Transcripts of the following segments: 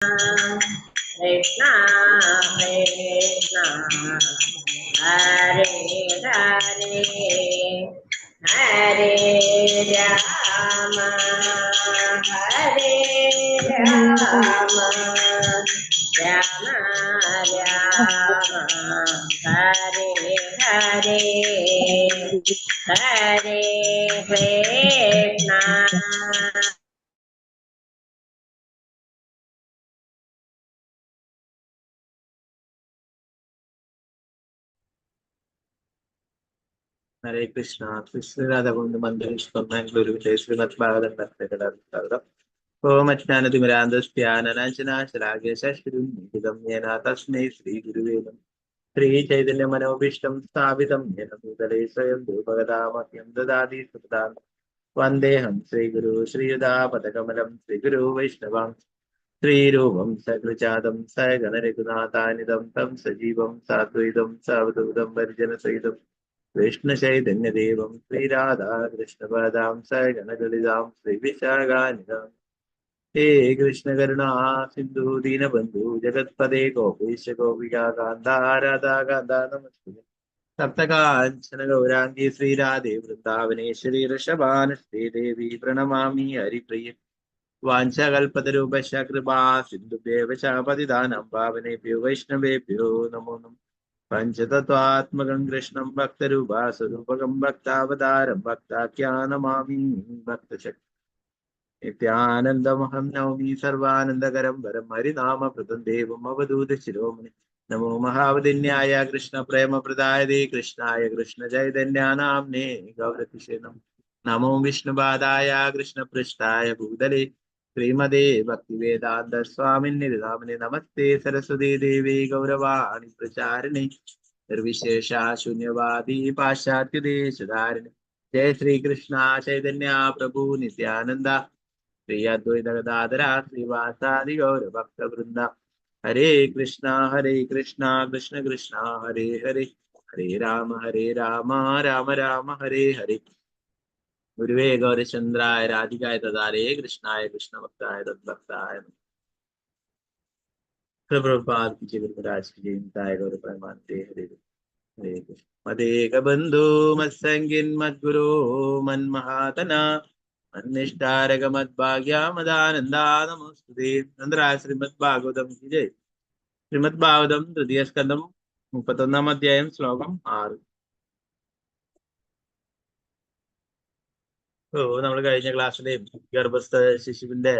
Krishna Krishna Hare Hare Hare Rama Hare Rama Rama Rama Hare Hare Hare Krishna. Hare Krishna. Krishna Radha Mandirishtam Mangaluru Vijay Srimad Bhagavatam Bhakti Om Ajnanatimirandasya Nananjana Sharagya Shashkirum Nidam Yena Tasmai Sri Guruvedam Sri Chaitanya Manobishtam Sthavitam Yena Bhutale Swayam Bhagavadamahyam Dadadi Sutam Vandeham Sri Guru Sri Yuda Padakamalam Sri Guru Vaishnavam Sri Rupam Sagrachadam Saganarikunathanidam Tam Sajivam Sadhuidam Savadudam Varjana Saidam Krishna Chaitanya Devam Sri Radha Krishna Padam Saganagalizam Sri Vishaganidam हे कृष्ण करुणा सिंधु दीन बंधु जगतपदे गोपेश गोपिका कांता राधा कांता नमस्ते सप्तकांचन गौरांगी श्री राधे वृंदावनेश्वरी ऋषभानुश्री देवी प्रणमामि हरिप्रिय वाञ्छाकल्पतरुभ्यश्च कृपा सिन्धुभ्येव च पतितानां पावनेभ्यो वैष्णवेभ्यो नमो नमः पञ्चतत्त्वात्मकं कृष्णं भक्तरूपास्वरूपकं भक्तावतारं भक्ताख्यानमामि भक्तशक्ति नित्यानन्दमहं नौमि सर्वानन्दकरं वरं हरिनामप्रदं देवम् अवधूतशिरोमणि नमो महावदिन्याय कृष्णप्रेमप्रदाय दे कृष्णाय कृष्णचैतन्यानाम्ने गौरतिषे नमो विष्णुपादाय कृष्णपृष्ठाय भूतले श्रीमदे भक्तिवेदान्तस्वामिन्निधामने नमस्ते सरस्वती देवी गौरवाणि प्रचारिणे निर्विशेषा शून्यवादी पाश्चात्यदेशधारिणे जय श्री कृष्ण चैतन्य प्रभु नित्यानंदा श्री अद्वैत गदाधर श्रीवासादि गौर भक्त वृंदा हरे कृष्णा कृष्ण कृष्णा हरे हरे हरे राम राम राम हरे हरे गुरुवे गौरचंद्राय राधिकाय तदारे कृष्णाय कृष्ण भक्ताय तद्भक्ताय प्रभुपाद की जय गुरुराज की जयंताय गौर परमानंदे हरे हरे कृष्ण मदेक बंधु मत्संगिन मद्गुरु मन्महातना अन्निष्ठारक मद्भाग्या मदानंदा नमोस्तुते नंदराय श्रीमद् भागवतम की जय श्रीमद् भागवतम तृतीय स्कंदम 31 अध्याയം ശ്ലോകം 6. നമ്മൾ കഴിഞ്ഞ ക്ലാസ്സിലെ ഗർഭസ്ഥ ശിശുവിന്റെ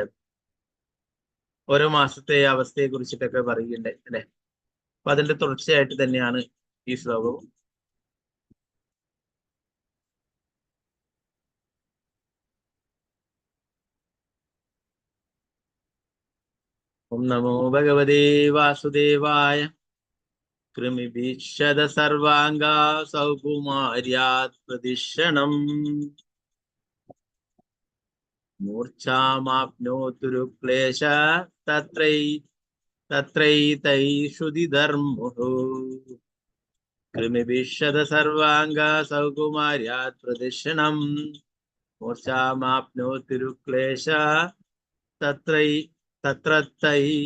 ഓരോ മാസത്തെ അവസ്ഥയെ കുറിച്ചിട്ടൊക്കെ പറയുകയുണ്ടായി അല്ലെ. അപ്പൊ അതിന്റെ തുടർച്ചയായിട്ട് തന്നെയാണ് ഈ ശ്ലോകവും. ഓം നമോ ഭഗവതേ വാസുദേവായ കൃമിഭീഷദ സർവാംഗ സൗകുമാര്യാത് പ്രദിശണം മൂർച്ഛാമാപ്നോതുരു ക്ലേശ തത്രൈതൈഷുതിധർമുഃ കൃമിഭീഷദ സർവാംഗ സൗകുമാര്യാത് പ്രദിശണം മൂർച്ഛാമാപ്നോതുരു ക്ലേശ തത്രൈഷുതിധർമുഃ.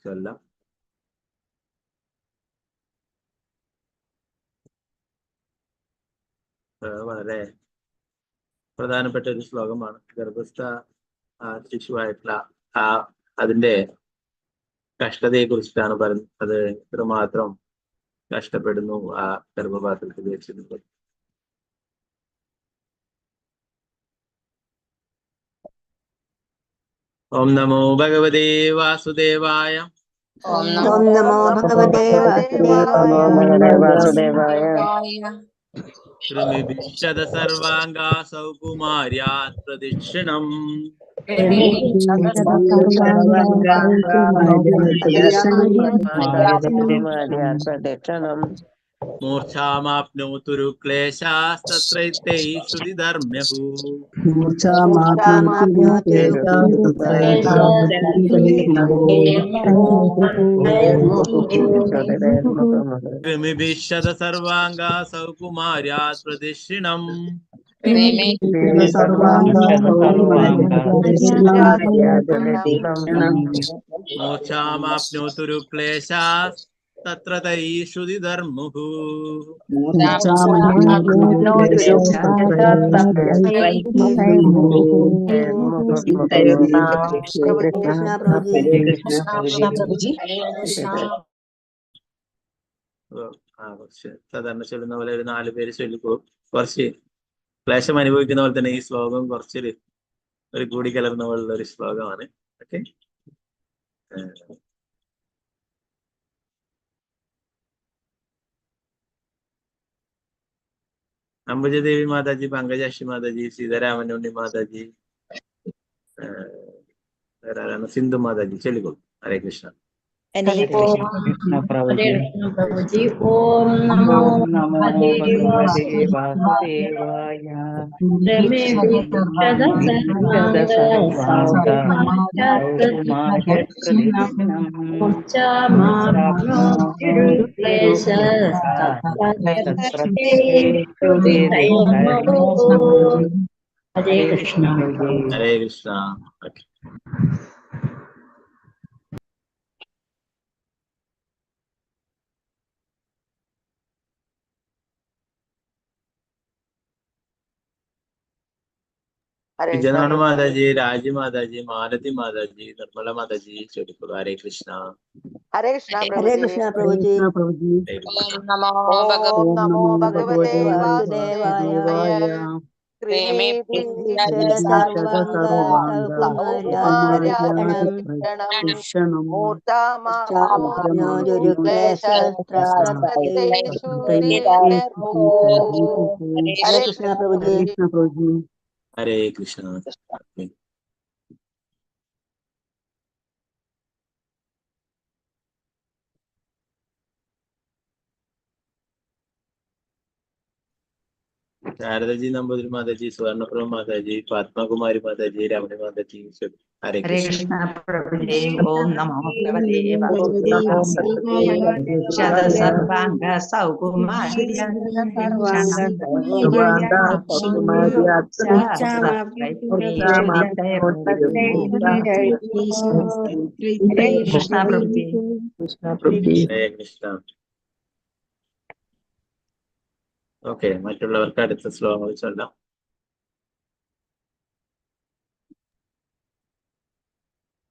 ചൊല്ലാം. വളരെ പ്രധാനപ്പെട്ട ഒരു ശ്ലോകമാണ്. ഗർഭസ്ഥ ശിശുവായിട്ടുള്ള അതിന്റെ കഷ്ടതയെ കുറിച്ചിട്ടാണ് പറയുന്നത്. അത് എത്രമാത്രം കഷ്ടപ്പെടുന്നു ആ ഗർഭപാത്രത്തിൽ വെച്ചിട്ടുള്ളത്. ഓം നമോ ഭഗവതേ വാസുദേവായ ഓം നമോ ഭഗവതേ വാസുദേവായ കൃമിഭിക്ഷത സർവാംഗാ സൗകുമാര്യാ പ്രദക്ഷിണം പ്രദക്ഷിണം മൂർച്ഛാമാപ്നോതുരു ക്ലേശാസ്തത്രൈതൈ ശ്രുതിധർമ്മ്യഹു കൃമിഭിക്ഷത സർവാംഗാ സൗകുമാര്യാ പ്രദക്ഷിണം മൂർച്ഛാമാപ്നോതുരു ക്ലേശാസ്തത്ര തൈ ശ്രുതിധർമ്മുഹു കുറച്ച് സാധാരണ ചൊല്ലുന്ന പോലെ ഒരു 4 പേര് ചൊല്ലിക്കോ. കുറച്ച് ക്ലേശം അനുഭവിക്കുന്ന പോലെ തന്നെ ഈ ശ്ലോകം കുറച്ചൊരു ഒരു കൂടി കലർന്ന പോലുള്ള ഒരു ശ്ലോകമാണ്. ഓക്കെ, അംബുജദേവി മാതാജി, പങ്കജാക്ഷി മാതാജി, സീതാരാമൻ ഉണ്ണി മാതാജി, സിന്ധു മാതാജി ചൊല്ലിക്കോളൂ. ഹരേ കൃഷ്ണ. ഹരേ കൃഷ്ണ പ്രഭുജി. ഓം നമോ വാസുദേവായ. ഹരേ കൃഷ്ണ. ഹരേ കൃഷ്ണ. വിജയനാണ് മാതാജി, രാജി മാതാജി, മാലതി മാതാജി, നിർമ്മല മാതാജി ചൊല്ലിക്കോളൂ. ഹരേ കൃഷ്ണ. ഹരേ കൃഷ്ണ ഹരേ കൃഷ്ണ പ്രഭുജി. ഓം നമോ ഭഗവതേ വാസുദേവായ. ഹരേ കൃഷ്ണ പ്രഭുജി. ഹരേ കൃഷ്ണ. ശാരദജി നമ്പൂതിരി മാതാജി, സുവർണപ്രഭ മാതാജി, പത്മകുമാരി മാതാജി, രമണി മാതാജി. ഹരേ കൃഷ്ണ. ഓം നമോ ഭഗവതേ സർവാംഗ സൗകുമാര്യ കൃഷ്ണ പ്രഭുജി. ഹരേ കൃഷ്ണ. ഓക്കെ, മറ്റുള്ളവർക്ക് അടുത്ത ശ്ലോകങ്ങൾ ചൊല്ലാം.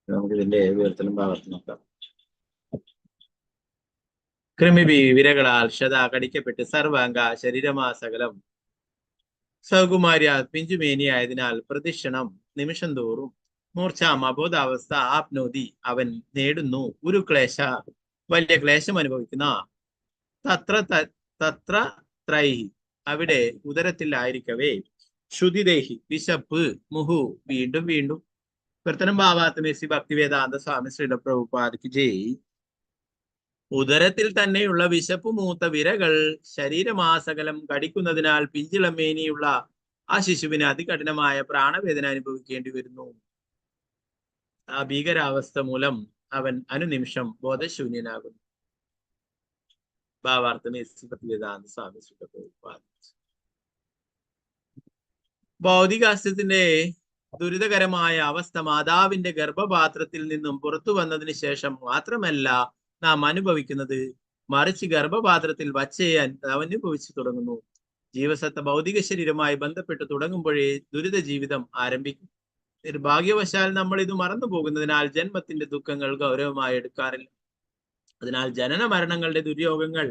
നമുക്ക് ഇതിന്റെ വിവർത്തനം ഭാഗത്ത് നോക്കാം. കൃമിബി വിരകളാൽ ശതാ കടിക്കപ്പെട്ട് സർവാംഗ ശരീരമാസകലം സൗകുമാര്യ പിഞ്ചുമേനിയായതിനാൽ പ്രദക്ഷിണം നിമിഷം തോറും മൂർച്ഛാം അബോധാവസ്ഥ ആപ്നോതി അവൻ നേടുന്നു. ഒരു ക്ലേശ വലിയ ക്ലേശം അനുഭവിക്കുന്ന തത്ര ത്രൈഹി അവിടെ ഉദരത്തിൽ ആയിരിക്കവേ ശ്രുതിദേഹി വിശപ്പ് മുഹു വീണ്ടും വീണ്ടും. കീർത്തനം ഭാവാത്മേസി ഭക്തിവേദാന്ത സ്വാമി ശ്രീല പ്രഭുപാദിക്ക് ജയ്. ഉദരത്തിൽ തന്നെയുള്ള വിശപ്പ് മൂത്ത വിരകൾ ശരീരമാസകലം കടിക്കുന്നതിനാൽ പിഞ്ചിളമേനിയുള്ള ആ ശിശുവിന് അതികഠിനമായ പ്രാണവേദന അനുഭവിക്കേണ്ടി വരുന്നു. ആ ഭീകരാവസ്ഥ മൂലം അവൻ അനുനിമിഷം ബോധശൂന്യനാകുന്നു. ഭാവാർത്ഥമേസി ഭക്തിവേദാന്ത സ്വാമി ശ്രീല പ്രഭുപാദ്. ഭൗതികാസ്യത്തിന്റെ ദുരിതകരമായ അവസ്ഥ മാതാവിന്റെ ഗർഭപാത്രത്തിൽ നിന്നും പുറത്തു വന്നതിന് ശേഷം മാത്രമല്ല നാം അനുഭവിക്കുന്നത്, മറിച്ച് ഗർഭപാത്രത്തിൽ വച്ചേ അനുഭവിച്ചു തുടങ്ങുന്നു. ജീവസത്ത ഭൗതിക ശരീരമായി ബന്ധപ്പെട്ട് തുടങ്ങുമ്പോഴേ ദുരിത ജീവിതം ആരംഭിക്കും. നിർഭാഗ്യവശാൽ നമ്മൾ ഇത് മറന്നു പോകുന്നതിനാൽ ജന്മത്തിന്റെ ദുഃഖങ്ങൾ ഗൗരവമായി എടുക്കാറില്ല. അതിനാൽ ജനന മരണങ്ങളുടെ ദുര്യോഗങ്ങൾ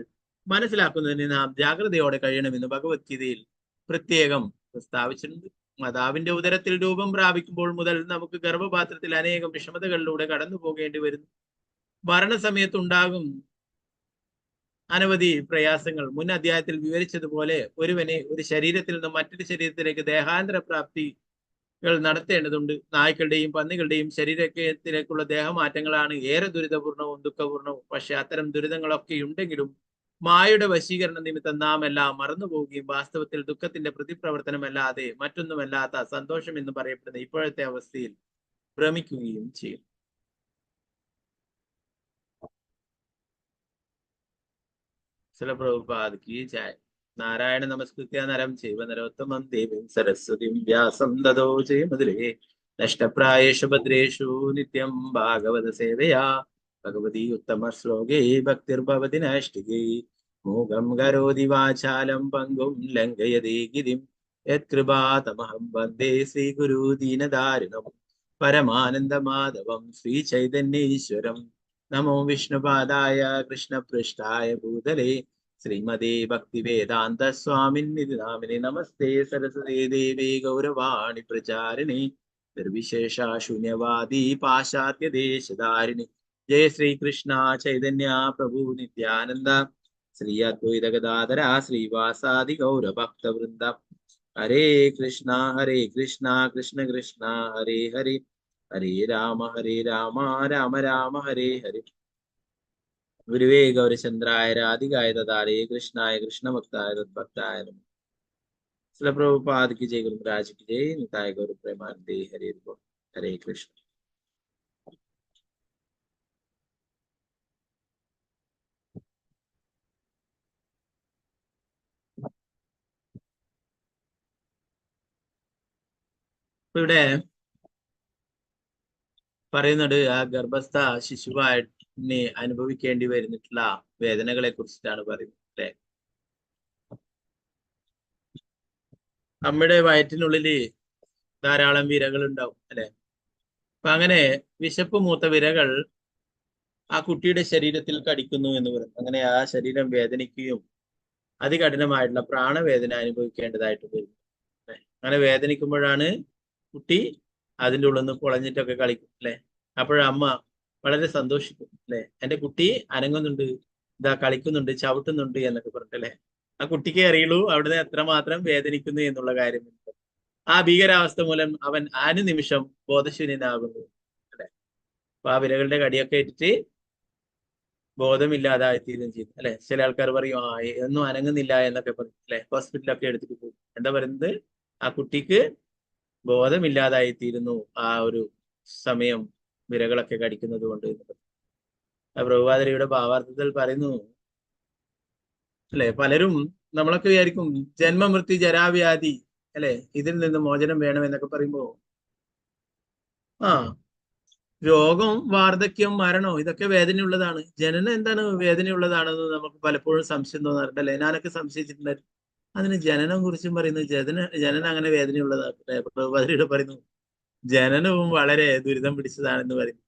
മനസ്സിലാക്കുന്നതിന് നാം ജാഗ്രതയോടെ കഴിയണമെന്ന് ഭഗവത്ഗീതയിൽ പ്രത്യേകം പ്രസ്താവിച്ചിട്ടുണ്ട്. മാതാവിന്റെ ഉദരത്തിൽ രൂപം പ്രാപിക്കുമ്പോൾ മുതൽ നമുക്ക് ഗർഭപാത്രത്തിൽ അനേകം വിഷമതകളിലൂടെ കടന്നു പോകേണ്ടി വരുന്നു. മരണസമയത്തുണ്ടാകും അനവധി പ്രയാസങ്ങൾ മുൻ അധ്യായത്തിൽ വിവരിച്ചതുപോലെ ഒരുവനെ ഒരു ശരീരത്തിൽ നിന്നും മറ്റൊരു ശരീരത്തിലേക്ക് ദേഹാന്തര പ്രാപ്തികൾ നടത്തേണ്ടതുണ്ട്. നായ്ക്കളുടെയും പന്നികളുടെയും ശരീരത്തിലേക്കുള്ള ദേഹമാറ്റങ്ങളാണ് ഏറെ ദുരിതപൂർണവും ദുഃഖപൂർണവും. പക്ഷെ അത്തരം ദുരിതങ്ങളൊക്കെ ഉണ്ടെങ്കിലും മായയുടെ വശീകരണ നിമിത്തം നാം എല്ലാം മറന്നു പോവുകയും വാസ്തവത്തിൽ ദുഃഖത്തിന്റെ പ്രതിപ്രവർത്തനമല്ലാതെ മറ്റൊന്നുമല്ലാത്ത സന്തോഷം എന്ന് പറയപ്പെടുന്ന ഇപ്പോഴത്തെ അവസ്ഥയിൽ ഭ്രമിക്കുകയും ചെയ്യും. ശ്രീല പ്രഭുപാദ് കി ജയ. നാരായണ നമസ്കൃത്യ നരം ചൈവ നരോത്തമം ദേവീം സരസ്വതിം വ്യാസം തതോ ജയമുദ്രേ നഷ്ടപ്രായേഷു ഭദ്രേഷു നിത്യം ഭാഗവത സേവയാ ഭഗവതി ഉത്തമ ശ്ലോകേ ഭക്തിർഭവതി നൈഷ്ഠികേ മൂകം കരോതി വാചാലം പങ്കും ലംഘയതേ ഗിരിം യത്കൃപാതമഹം വന്ദേ ശ്രീഗുരു ദീനദാരിണം പരമാനന്ദമാധവം ശ്രീചൈതന്യേശ്വരം. നമോ വിഷ്ണുപാദായ കൃഷ്ണപൃഷ്ഠായ ഭൂതലേ ശ്രീമതേ ഭക്തിവേദാന്ത സ്വാമിന്നിധി നാമിനെ. നമസ്തേ സരസ്വതേ ദേവേ ഗൗരവാണി പ്രചാരിണി നിർവിശേഷ ശൂന്യവാദി പാശ്ചാത്യ ദേശധാരിണി. ജയ ശ്രീകൃഷ്ണ ചൈതന്യ പ്രഭു നിത്യാനന്ദ ശ്രീ അദ്വൈത ഗദാധര ശ്രീവാസാദി ഗൗരഭക്തവൃന്ദ. ഹരേ കൃഷ്ണ കൃഷ്ണ കൃഷ്ണ ഹരേ ഹരേ ഹരേ രാമ രാമ രാമ ഹരേ ഹരേ. ഗുരുവേ ഗൗരചന്ദ്രായ രാധികായ തഥാരേ കൃഷ്ണായ കൃഷ്ണഭക്തായ തദ്ഭക്തായ നമഃ. ശ്രീല പ്രഭുപാദ് കി ജയ്, ഗുരു മഹാരാജ് കി ജയ്. നിതായ ഗൗര പ്രേമാനന്ദേ. ഹരേ ഹരേ കൃഷ്ണ. ഇവിടെ പറയുന്നത് ആ ഗർഭസ്ഥ ശിശുവായിനെ അനുഭവിക്കേണ്ടി വരുന്നിട്ടുള്ള വേദനകളെ കുറിച്ചിട്ടാണ് പറയുന്നത് അല്ലെ. അമ്മയുടെ വയറ്റിനുള്ളില് ധാരാളം വിരകൾ ഉണ്ടാവും അല്ലെ. അപ്പൊ അങ്ങനെ വിശപ്പ് മൂത്ത വിരകൾ ആ കുട്ടിയുടെ ശരീരത്തിൽ കടിക്കുന്നു എന്ന് പറയും. അങ്ങനെ ആ ശരീരം വേദനിക്കുകയും അതികഠിനമായിട്ടുള്ള പ്രാണവേദന അനുഭവിക്കേണ്ടതായിട്ട് വരും. അങ്ങനെ വേദനിക്കുമ്പോഴാണ് കുട്ടി അതിൻ്റെ ഉള്ളിൽ നിന്ന് കുളഞ്ഞിട്ടൊക്കെ കളിക്കും അല്ലെ. അപ്പോഴമ്മ വളരെ സന്തോഷിക്കും അല്ലെ. എൻ്റെ കുട്ടി അനങ്ങുന്നുണ്ട്, ഇതാ കളിക്കുന്നുണ്ട്, ചവിട്ടുന്നുണ്ട് എന്നൊക്കെ പറഞ്ഞിട്ടല്ലേ. ആ കുട്ടിക്ക് അറിയുള്ളൂ അവിടുന്ന് എത്രമാത്രം വേദനിക്കുന്നു എന്നുള്ള കാര്യം. ആ ഭീകരാവസ്ഥ മൂലം അവൻ അനുനിമിഷം ബോധശൂന്യനാകുന്നു അല്ലെ. അപ്പൊ ആ വിരകളുടെ കടിയൊക്കെ ഇട്ടിട്ട് ബോധമില്ലാതായിത്തീരുകയും ചെയ്തു അല്ലെ. ചില ആൾക്കാർ പറയും ഒന്നും അനങ്ങുന്നില്ല എന്നൊക്കെ പറയും അല്ലെ. ഹോസ്പിറ്റലൊക്കെ എടുത്തിട്ട് പോകും. എന്താ പറയുന്നത്, ആ കുട്ടിക്ക് ബോധമില്ലാതായിത്തീരുന്നു ആ ഒരു സമയം വിരകളൊക്കെ കടിക്കുന്നത് കൊണ്ട്. പ്രഭുപാദരിയുടെ ഭാവാർത്ഥത്തിൽ പറയുന്നു അല്ലെ. പലരും നമ്മളൊക്കെ വിചാരിക്കും ജന്മമൃത്യു ജരാവ്യാധി അല്ലെ, ഇതിൽ നിന്ന് മോചനം വേണം എന്നൊക്കെ പറയുമ്പോ രോഗം, വാർദ്ധക്യം, മരണോ ഇതൊക്കെ വേദനയുള്ളതാണ്. ജനനം എന്താണ് വേദനയുള്ളതാണെന്ന് നമുക്ക് പലപ്പോഴും സംശയം തോന്നാറുണ്ട് അല്ലെ. ഞാനൊക്കെ സംശയിച്ചിട്ടുണ്ടായിരുന്നു. അതിന് ജനനം കുറിച്ചും പറയുന്നത് ജനനം അങ്ങനെ വേദനയുള്ളതാണ്. പ്രഭുപാദരിയുടെ പറയുന്നു ജനനവും വളരെ ദുരിതം പിടിച്ചതാണെന്ന് പറയുന്നു.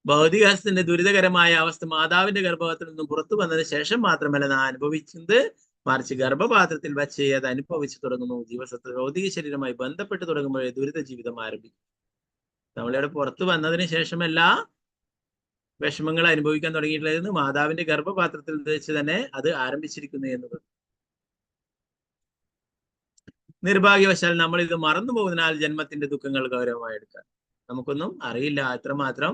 ഭൗതികാസ്തിന്റെ ദുരിതകരമായ അവസ്ഥ മാതാവിന്റെ ഗർഭപാത്രത്തിൽ നിന്നും പുറത്തു വന്നതിന് ശേഷം മാത്രമല്ല നാം അനുഭവിച്ചത്, മറിച്ച് ഗർഭപാത്രത്തിൽ വച്ച് അത് അനുഭവിച്ചു തുടങ്ങുന്നു. ജീവിതത്തിൽ ഭൗതിക ശരീരമായി ബന്ധപ്പെട്ട് തുടങ്ങുമ്പോഴേ ദുരിത ജീവിതം ആരംഭിക്കും. നമ്മളിവിടെ പുറത്തു വന്നതിന് ശേഷമല്ല വിഷമങ്ങൾ അനുഭവിക്കാൻ തുടങ്ങിയിട്ടുള്ളത്, മാതാവിന്റെ ഗർഭപാത്രത്തിൽ വെച്ച് തന്നെ അത് ആരംഭിച്ചിരിക്കുന്നു എന്നത്. നിർഭാഗ്യവശാൽ നമ്മൾ ഇത് മറന്നു പോകുന്നതിനാൽ ജന്മത്തിന്റെ ദുഃഖങ്ങൾ ഗൗരവമായി എടുക്കാൻ നമുക്കൊന്നും അറിയില്ല. എത്രമാത്രം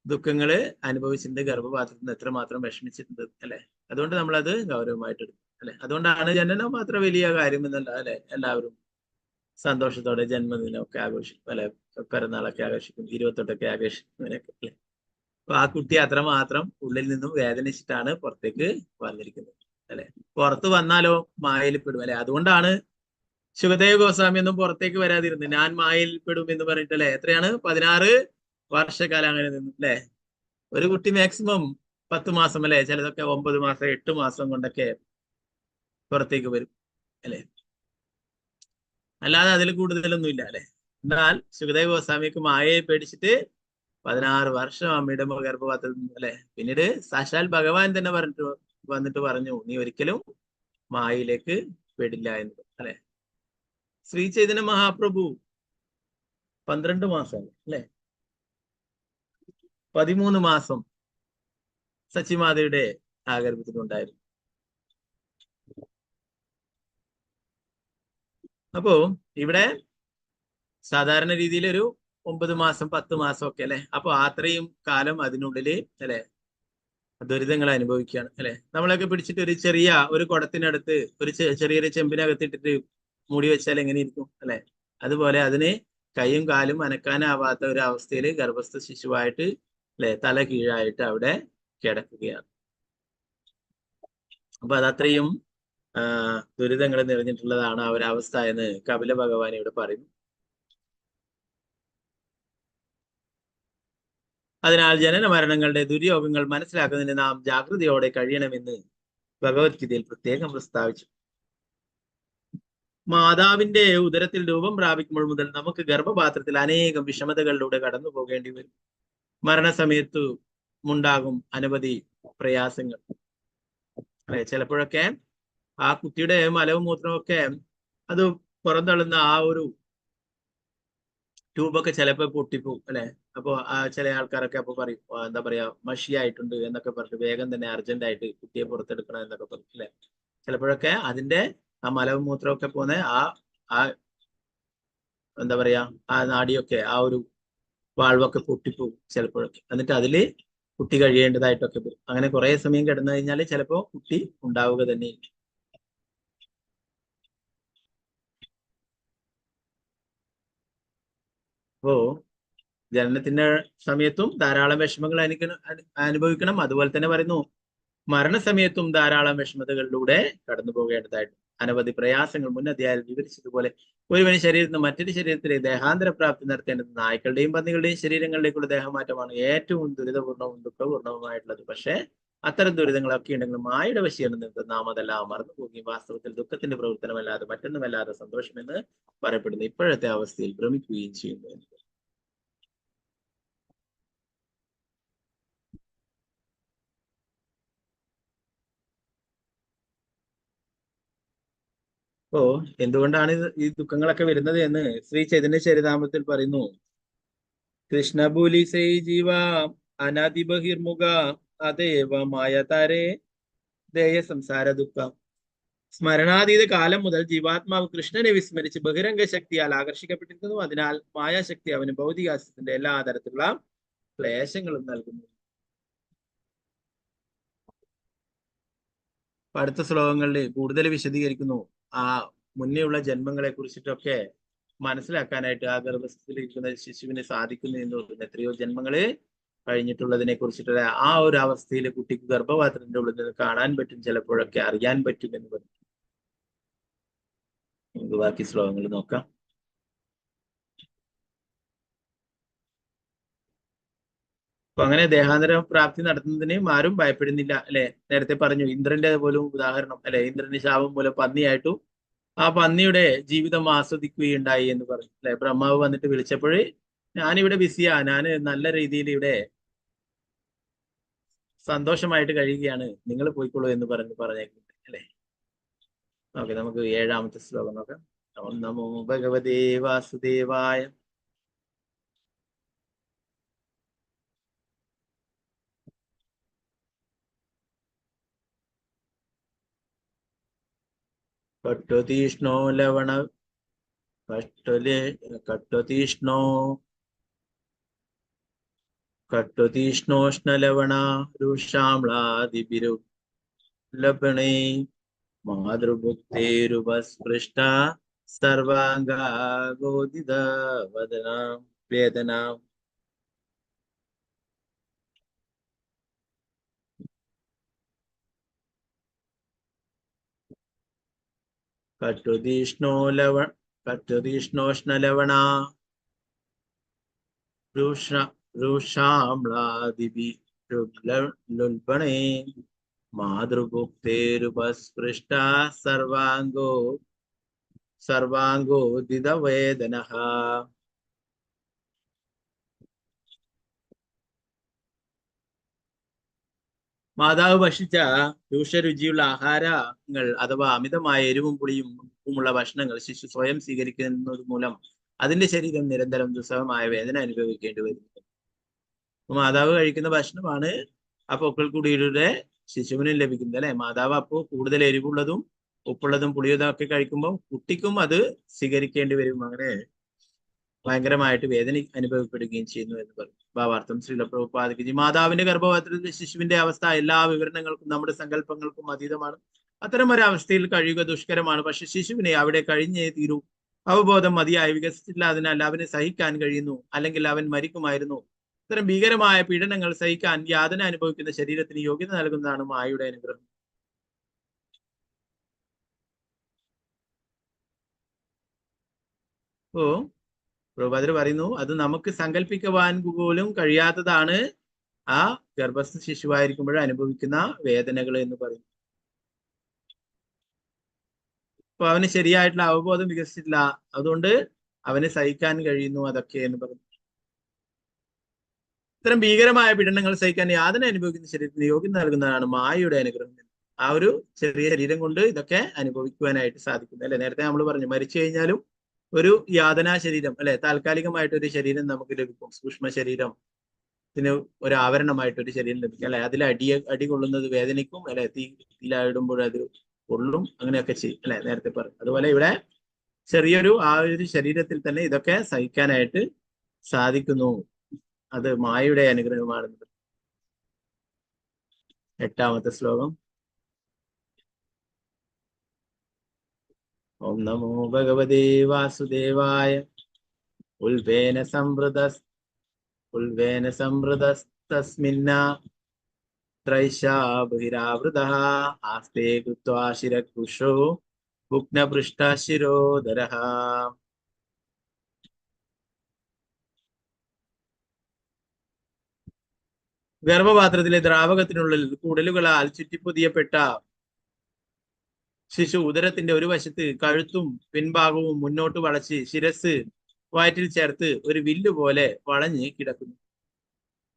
ദുഃഖങ്ങള് അനുഭവിച്ചിട്ടുണ്ട്, ഗർഭപാത്രത്തിൽ നിന്ന് എത്രമാത്രം വിഷമിച്ചിട്ടുണ്ട് അല്ലെ. അതുകൊണ്ട് നമ്മളത് ഗൗരവമായിട്ട് എടുക്കും അല്ലെ. അതുകൊണ്ടാണ് ജനനം മാത്രം വലിയ കാര്യം എന്നല്ല അല്ലെ. എല്ലാവരും സന്തോഷത്തോടെ ജന്മദിനമൊക്കെ ആഘോഷിക്കും അല്ലെ, പിറന്നാളൊക്കെ ആഘോഷിക്കും, 28 ആഘോഷിക്കുന്നതിനൊക്കെ അല്ലെ. അപ്പൊ ആ കുട്ടി അത്രമാത്രം ഉള്ളിൽ നിന്നും വേദനിച്ചിട്ടാണ് പുറത്തേക്ക് വന്നിരിക്കുന്നത് അല്ലെ. പുറത്ത് വന്നാലോ മായയിൽ പെടും അല്ലെ. അതുകൊണ്ടാണ് ശുകദേവ് ഗോസ്വാമി ഒന്നും പുറത്തേക്ക് വരാതിരുന്നത്. ഞാൻ മായയിൽ പെടും എന്ന് പറഞ്ഞിട്ടല്ലേ. എത്രയാണ് 16 വർഷക്കാലം അങ്ങനെ നിന്നു അല്ലെ. ഒരു കുട്ടി മാക്സിമം 10 മാസം അല്ലെ, ചിലതൊക്കെ 9 മാസം 8 മാസം കൊണ്ടൊക്കെ പുറത്തേക്ക് വരും അല്ലെ. അല്ലാതെ അതിൽ കൂടുതലൊന്നും ഇല്ല അല്ലെ. എന്നാൽ ശുകദേവ് ഗോസ്വാമിക്ക് മായയെ പേടിച്ചിട്ട് 16 വർഷം അമ്മയുടെ ഗർഭപാത്രത്തിൽ നിന്നു അല്ലെ. പിന്നീട് സാക്ഷാൽ ഭഗവാൻ തന്നെ വന്നിട്ട് പറഞ്ഞു നീ ഒരിക്കലും മായയിലേക്ക് പെടില്ല എന്ന് അല്ലെ. ശ്രീ ചൈതന്യ മഹാപ്രഭു 12 മാസം അല്ലെ, 13 മാസം സച്ചിമാതയുടെ ആ ഗർഭത്തിലുണ്ടായിരുന്നു. അപ്പോ ഇവിടെ സാധാരണ രീതിയിൽ ഒരു 9 മാസം 10 മാസം ഒക്കെ അല്ലെ. അപ്പൊ അത്രയും കാലം അതിനുള്ളില് അല്ലെ ദുരിതങ്ങൾ അനുഭവിക്കുകയാണ് അല്ലെ. നമ്മളൊക്കെ പിടിച്ചിട്ട് ഒരു ചെറിയ ഒരു കുടത്തിനടുത്ത് ഒരു ചെറിയൊരു ചെമ്പിനകത്തിട്ടിട്ട് മൂടി വെച്ചാൽ എങ്ങനെ ഇരിക്കും അല്ലെ. അതുപോലെ അതിന് കൈയും കാലും അനക്കാനാവാത്ത ഒരു അവസ്ഥയിൽ ഗർഭസ്ഥ ശിശുവായിട്ട് അല്ലെ തല കീഴായിട്ട് അവിടെ കിടക്കുകയാണ്. അപ്പൊ അതത്രയും ദുരിതങ്ങൾ നിറഞ്ഞിട്ടുള്ളതാണ് ആ ഒരു അവസ്ഥ എന്ന് കപില ഭഗവാൻ ഇവിടെ പറയുന്നു. അതിനാൽ ജനന മരണങ്ങളുടെ ദുര്യോഗങ്ങൾ മനസ്സിലാക്കുന്നതിന് നാം ജാഗ്രതയോടെ കഴിയണമെന്ന് ഭഗവത്ഗീതയിൽ പ്രത്യേകം പ്രസ്താവിച്ചു. മാതാവിന്റെ ഉദരത്തിൽ രൂപം പ്രാപിക്കുമ്പോൾ മുതൽ നമുക്ക് ഗർഭപാത്രത്തിൽ അനേകം വിഷമതകളിലൂടെ കടന്നു പോകേണ്ടി വരും. മരണസമയത്തു ഉണ്ടാകും അനവധി പ്രയാസങ്ങൾ. ചിലപ്പോഴൊക്കെ ആ കുട്ടിയുടെ മലവും മൂത്രവും ഒക്കെ അത് പുറന്തള്ളുന്ന ആ ഒരു ട്യൂബൊക്കെ ചിലപ്പോൾ പൊട്ടിപ്പോവും അല്ലെ. അപ്പൊ ചില ആൾക്കാരൊക്കെ അപ്പൊ പറയും എന്താ പറയാ മഷിയായിട്ടുണ്ട് എന്നൊക്കെ പറഞ്ഞിട്ട് വേഗം തന്നെ അർജന്റ് ആയിട്ട് കുട്ടിയെ പുറത്തെടുക്കണം എന്നൊക്കെ പറയും അല്ലെ. ചിലപ്പോഴൊക്കെ അതിന്റെ ആ മലവും മൂത്രവും ഒക്കെ പോകുന്ന ആ എന്താ പറയാ ആ നാടിയൊക്കെ ആ ഒരു വാൾവൊക്കെ പൊട്ടിപ്പോവും ചിലപ്പോഴൊക്കെ. എന്നിട്ട് അതില് കുട്ടി കഴിയേണ്ടതായിട്ടൊക്കെ വരും. അങ്ങനെ കുറെ സമയം കിടന്നു കഴിഞ്ഞാൽ ചിലപ്പോ കുട്ടി ഉണ്ടാവുക തന്നെ. അപ്പോ ജനനത്തിന്റെ സമയത്തും ധാരാളം വിഷമങ്ങൾ അനുഭവിക്കണം. അതുപോലെ തന്നെ പറയുന്നു മരണസമയത്തും ധാരാളം വിഷമതകളിലൂടെ കടന്നു പോകേണ്ടതായിട്ട് അനവധി പ്രയാസങ്ങൾ മുൻ അധ്യായം വിവരിച്ചതുപോലെ ഒരുവന് ശരീരത്തിൽ നിന്ന് മറ്റൊരു ശരീരത്തിലെ ദേഹാന്തര പ്രാപ്തി നടത്തേണ്ടത് നായ്ക്കളുടെയും പന്നികളുടെയും ശരീരങ്ങളിലേക്കുള്ള ദേഹമാറ്റമാണ് ഏറ്റവും ദുരിതപൂർണവും ദുഃഖപൂർണവുമായിട്ടുള്ളത്. പക്ഷെ അത്തരം ദുരിതങ്ങളൊക്കെ ഉണ്ടെങ്കിലും മായയുടെ വശീകരണം നിർത്തുന്ന നാം അതെല്ലാം മറന്നു പോകുകയും വാസ്തവത്തിൽ ദുഃഖത്തിന്റെ പ്രവർത്തനമല്ലാതെ മറ്റൊന്നുമല്ലാതെ സന്തോഷമെന്ന് പറയപ്പെടുന്നു ഇപ്പോഴത്തെ അവസ്ഥയിൽ ഭ്രമിക്കുകയും ചെയ്യുന്നു. അപ്പോ എന്തുകൊണ്ടാണ് ഈ ദുഃഖങ്ങളൊക്കെ വരുന്നത് എന്ന് ശ്രീ ചൈതന്യ ചരിതാമൃതത്തിൽ പറയുന്നു. കൃഷ്ണഭൂലി സൈ ജീവ അനാദി ബഹിർമുഖ അതേവ മായ താരേ ദേയ സംസാര ദുഃഖം. സ്മരണാതീത കാലം മുതൽ ജീവാത്മാവ് കൃഷ്ണനെ വിസ്മരിച്ച് ബഹിരംഗ ശക്തിയാൽ ആകർഷിക്കപ്പെട്ടിരിക്കുന്നു. അതിനാൽ മായാശക്തി അവന് ഭൗതികാസ്യത്തിന്റെ എല്ലാ തരത്തിലുള്ള ക്ലേശങ്ങളും നൽകുന്നു. അടുത്ത ശ്ലോകങ്ങളിൽ കൂടുതൽ വിശദീകരിക്കുന്നു ആ മുന്നേയുള്ള ജന്മങ്ങളെ കുറിച്ചിട്ടൊക്കെ മനസ്സിലാക്കാനായിട്ട് ആ ഗർഭസ്ഥിതിരിക്കുന്ന ശിശുവിന് സാധിക്കുന്നു എന്ന് പറയുന്നത്. എത്രയോ ജന്മങ്ങള് കഴിഞ്ഞിട്ടുള്ളതിനെ കുറിച്ചിട്ടുള്ള ആ ഒരു അവസ്ഥയിൽ കുട്ടിക്ക് ഗർഭപാത്രത്തിന്റെ ഉള്ളിൽ നിന്ന് കാണാൻ പറ്റും, ചിലപ്പോഴൊക്കെ അറിയാൻ പറ്റും എന്ന് പറയും. നമുക്ക് ബാക്കി ശ്ലോകങ്ങൾ നോക്കാം. അപ്പൊ അങ്ങനെ ദേഹാന്തര പ്രാപ്തി നടത്തുന്നതിന് ആരും ഭയപ്പെടുന്നില്ല അല്ലെ. നേരത്തെ പറഞ്ഞു ഇന്ദ്രന്റെ പോലും ഉദാഹരണം അല്ലെ. ഇന്ദ്രന്റെ ശാപം മൂലം പന്നിയായിട്ടും ആ പന്നിയുടെ ജീവിതം ആസ്വദിക്കുകയുണ്ടായി എന്ന് പറഞ്ഞു അല്ലെ. ബ്രഹ്മാവ് വന്നിട്ട് വിളിച്ചപ്പോഴേ ഞാനിവിടെ ബിസിയാ, ഞാൻ നല്ല രീതിയിൽ ഇവിടെ സന്തോഷമായിട്ട് കഴിയുകയാണ്, നിങ്ങൾ പോയിക്കോളൂ എന്ന് പറഞ്ഞേക്കുന്നുണ്ട് അല്ലെ. ഓക്കെ, നമുക്ക് 7ാമത്തെ ശ്ലോകം നോക്കാം. ഓം നമോ ഭഗവതേ വാസുദേവായ. കട്ടോതീഷ്ണോ ലവണ കട്ടോതീഷ്ണോഷ്ണലവണ രുഷാംളാദിഭിരുലപണേ മാതൃഭുക്തേരുപസ്പൃഷ്ട സർവാംഗോദിത വേദന. കട്ടുതീഷ്ണോഷ്ണലവണ രുഷാംളാദിഭിരുൽബണേ മാതൃഭുക്തേരുപസ്പൃഷ്ട സർവാംഗോദിത വേദന. മാതാവ് ഭക്ഷിച്ച രൂക്ഷരുചിയുള്ള ആഹാരങ്ങൾ അഥവാ അമിതമായ എരിവും പുളിയും ഉപ്പുമുള്ള ഭക്ഷണങ്ങൾ ശിശു സ്വയം സ്വീകരിക്കുന്നത് മൂലം അതിന്റെ ശരീരം നിരന്തരം ദുസ്സഹമായ വേദന അനുഭവിക്കേണ്ടി വരുന്നു. മാതാവ് കഴിക്കുന്ന ഭക്ഷണമാണ് ആ പൊക്കിൾക്കുടിയുടെ ശിശുവിനും ലഭിക്കുന്നത് അല്ലെ. മാതാവ് അപ്പോൾ കൂടുതൽ എരിവുള്ളതും ഉപ്പുള്ളതും പുളിയതും ഒക്കെ കഴിക്കുമ്പോൾ കുട്ടിക്കും അത് സ്വീകരിക്കേണ്ടി വരും. അങ്ങനെ ഭയങ്കരമായിട്ട് വേദന അനുഭവപ്പെടുകയും ചെയ്യുന്നു എന്ന് പറയും ഭാവാർത്ഥം. ശ്രീല പ്രഭുപാദിക്ക് മാതാവിന്റെ ഗർഭപാത്രത്തിലെ ശിശുവിന്റെ അവസ്ഥ എല്ലാ വിവരണങ്ങൾക്കും നമ്മുടെ സങ്കല്പങ്ങൾക്കും അതീതമാണ്. അത്തരം ഒരു അവസ്ഥയിൽ കഴിയുക ദുഷ്കരമാണ്. പക്ഷെ ശിശുവിനെ അവിടെ കഴിഞ്ഞേ തീരൂ. അവബോധം മതിയായി വികസിച്ചില്ല, അതിനാൽ അവന് സഹിക്കാൻ കഴിയുന്നു, അല്ലെങ്കിൽ അവൻ മരിക്കുമായിരുന്നു. ഇത്തരം ഭീകരമായ പീഡനങ്ങൾ സഹിക്കാൻ യാതന അനുഭവിക്കുന്ന ശരീരത്തിന് യോഗ്യത നൽകുന്നതാണ് മായയുടെ അനുഗ്രഹം. ഓ പ്രഭുപാദർ പറയുന്നു, അത് നമുക്ക് സങ്കല്പിക്കുവാൻ പോലും കഴിയാത്തതാണ് ആ ഗർഭസ്ഥ ശിശുവായിരിക്കുമ്പോൾ അനുഭവിക്കുന്ന വേദനകൾ എന്ന് പറയും. അപ്പൊ അവന് ശരിയായിട്ടുള്ള അവബോധം വികസിച്ചിട്ടില്ല, അതുകൊണ്ട് അവന് സഹിക്കാൻ കഴിയുന്നു അതൊക്കെ എന്ന് പറയും. ഇത്തരം ഭീകരമായ പീഡനങ്ങൾ സഹിക്കാൻ യാതന അനുഭവിക്കുന്ന ശരീരത്തിന് യോഗ്യത നൽകുന്നതാണ് മായയുടെ അനുഗ്രഹം. ആ ഒരു ചെറിയ ശരീരം കൊണ്ട് ഇതൊക്കെ അനുഭവിക്കുവാനായിട്ട് സാധിക്കുന്നു അല്ലെ. നേരത്തെ നമ്മൾ പറഞ്ഞു, മരിച്ചു കഴിഞ്ഞാലും ഒരു യാതനാ ശരീരം അല്ലെ, താൽക്കാലികമായിട്ടൊരു ശരീരം നമുക്ക് ലഭിക്കും. സൂക്ഷ്മ ശരീരം, ഇതിന് ഒരു ആവരണമായിട്ടൊരു ശരീരം ലഭിക്കും അല്ലെ. അതിൽ അടി കൊള്ളുന്നത് വേദനിക്കും അല്ലെ, തീയിലിടുമ്പോൾ അത് കൊള്ളും, അങ്ങനെയൊക്കെ ചെയ്യും അല്ലെ, നേരത്തെ പറഞ്ഞു. അതുപോലെ ഇവിടെ ചെറിയൊരു ആ ഒരു ശരീരത്തിൽ തന്നെ ഇതൊക്കെ സഹിക്കാനായിട്ട് സാധിക്കുന്നു. അത് മായയുടെ അനുഗ്രഹമാണെന്ന്. 8ാമത്തെ ശ്ലോകം. ഓം നമോ ഭഗവതേ വാസുദേവായ. ഉൽവേന സംവൃതസ്തസ്മിന്ന ത്രൈശാ ബഹിരാവൃതഃ ആസ്തേ കൃത്വാ ശിരകുശോ ഭുഗ്നപൃഷ്ടശിരോധരഃ. ഗർഭപാത്രത്തിലെ ദ്രാവകത്തിനുള്ളിൽ കുടലുകളാൽ ചുറ്റിപ്പൊതിയപ്പെട്ട ശിശു ഉദരത്തിന്റെ ഒരു വശത്ത് കഴുത്തും പിൻഭാഗവും മുന്നോട്ട് വളച്ച് ശിരസ് വയറ്റിൽ ചേർത്ത് ഒരു വില്ല് പോലെ വളഞ്ഞ് കിടക്കുന്നു.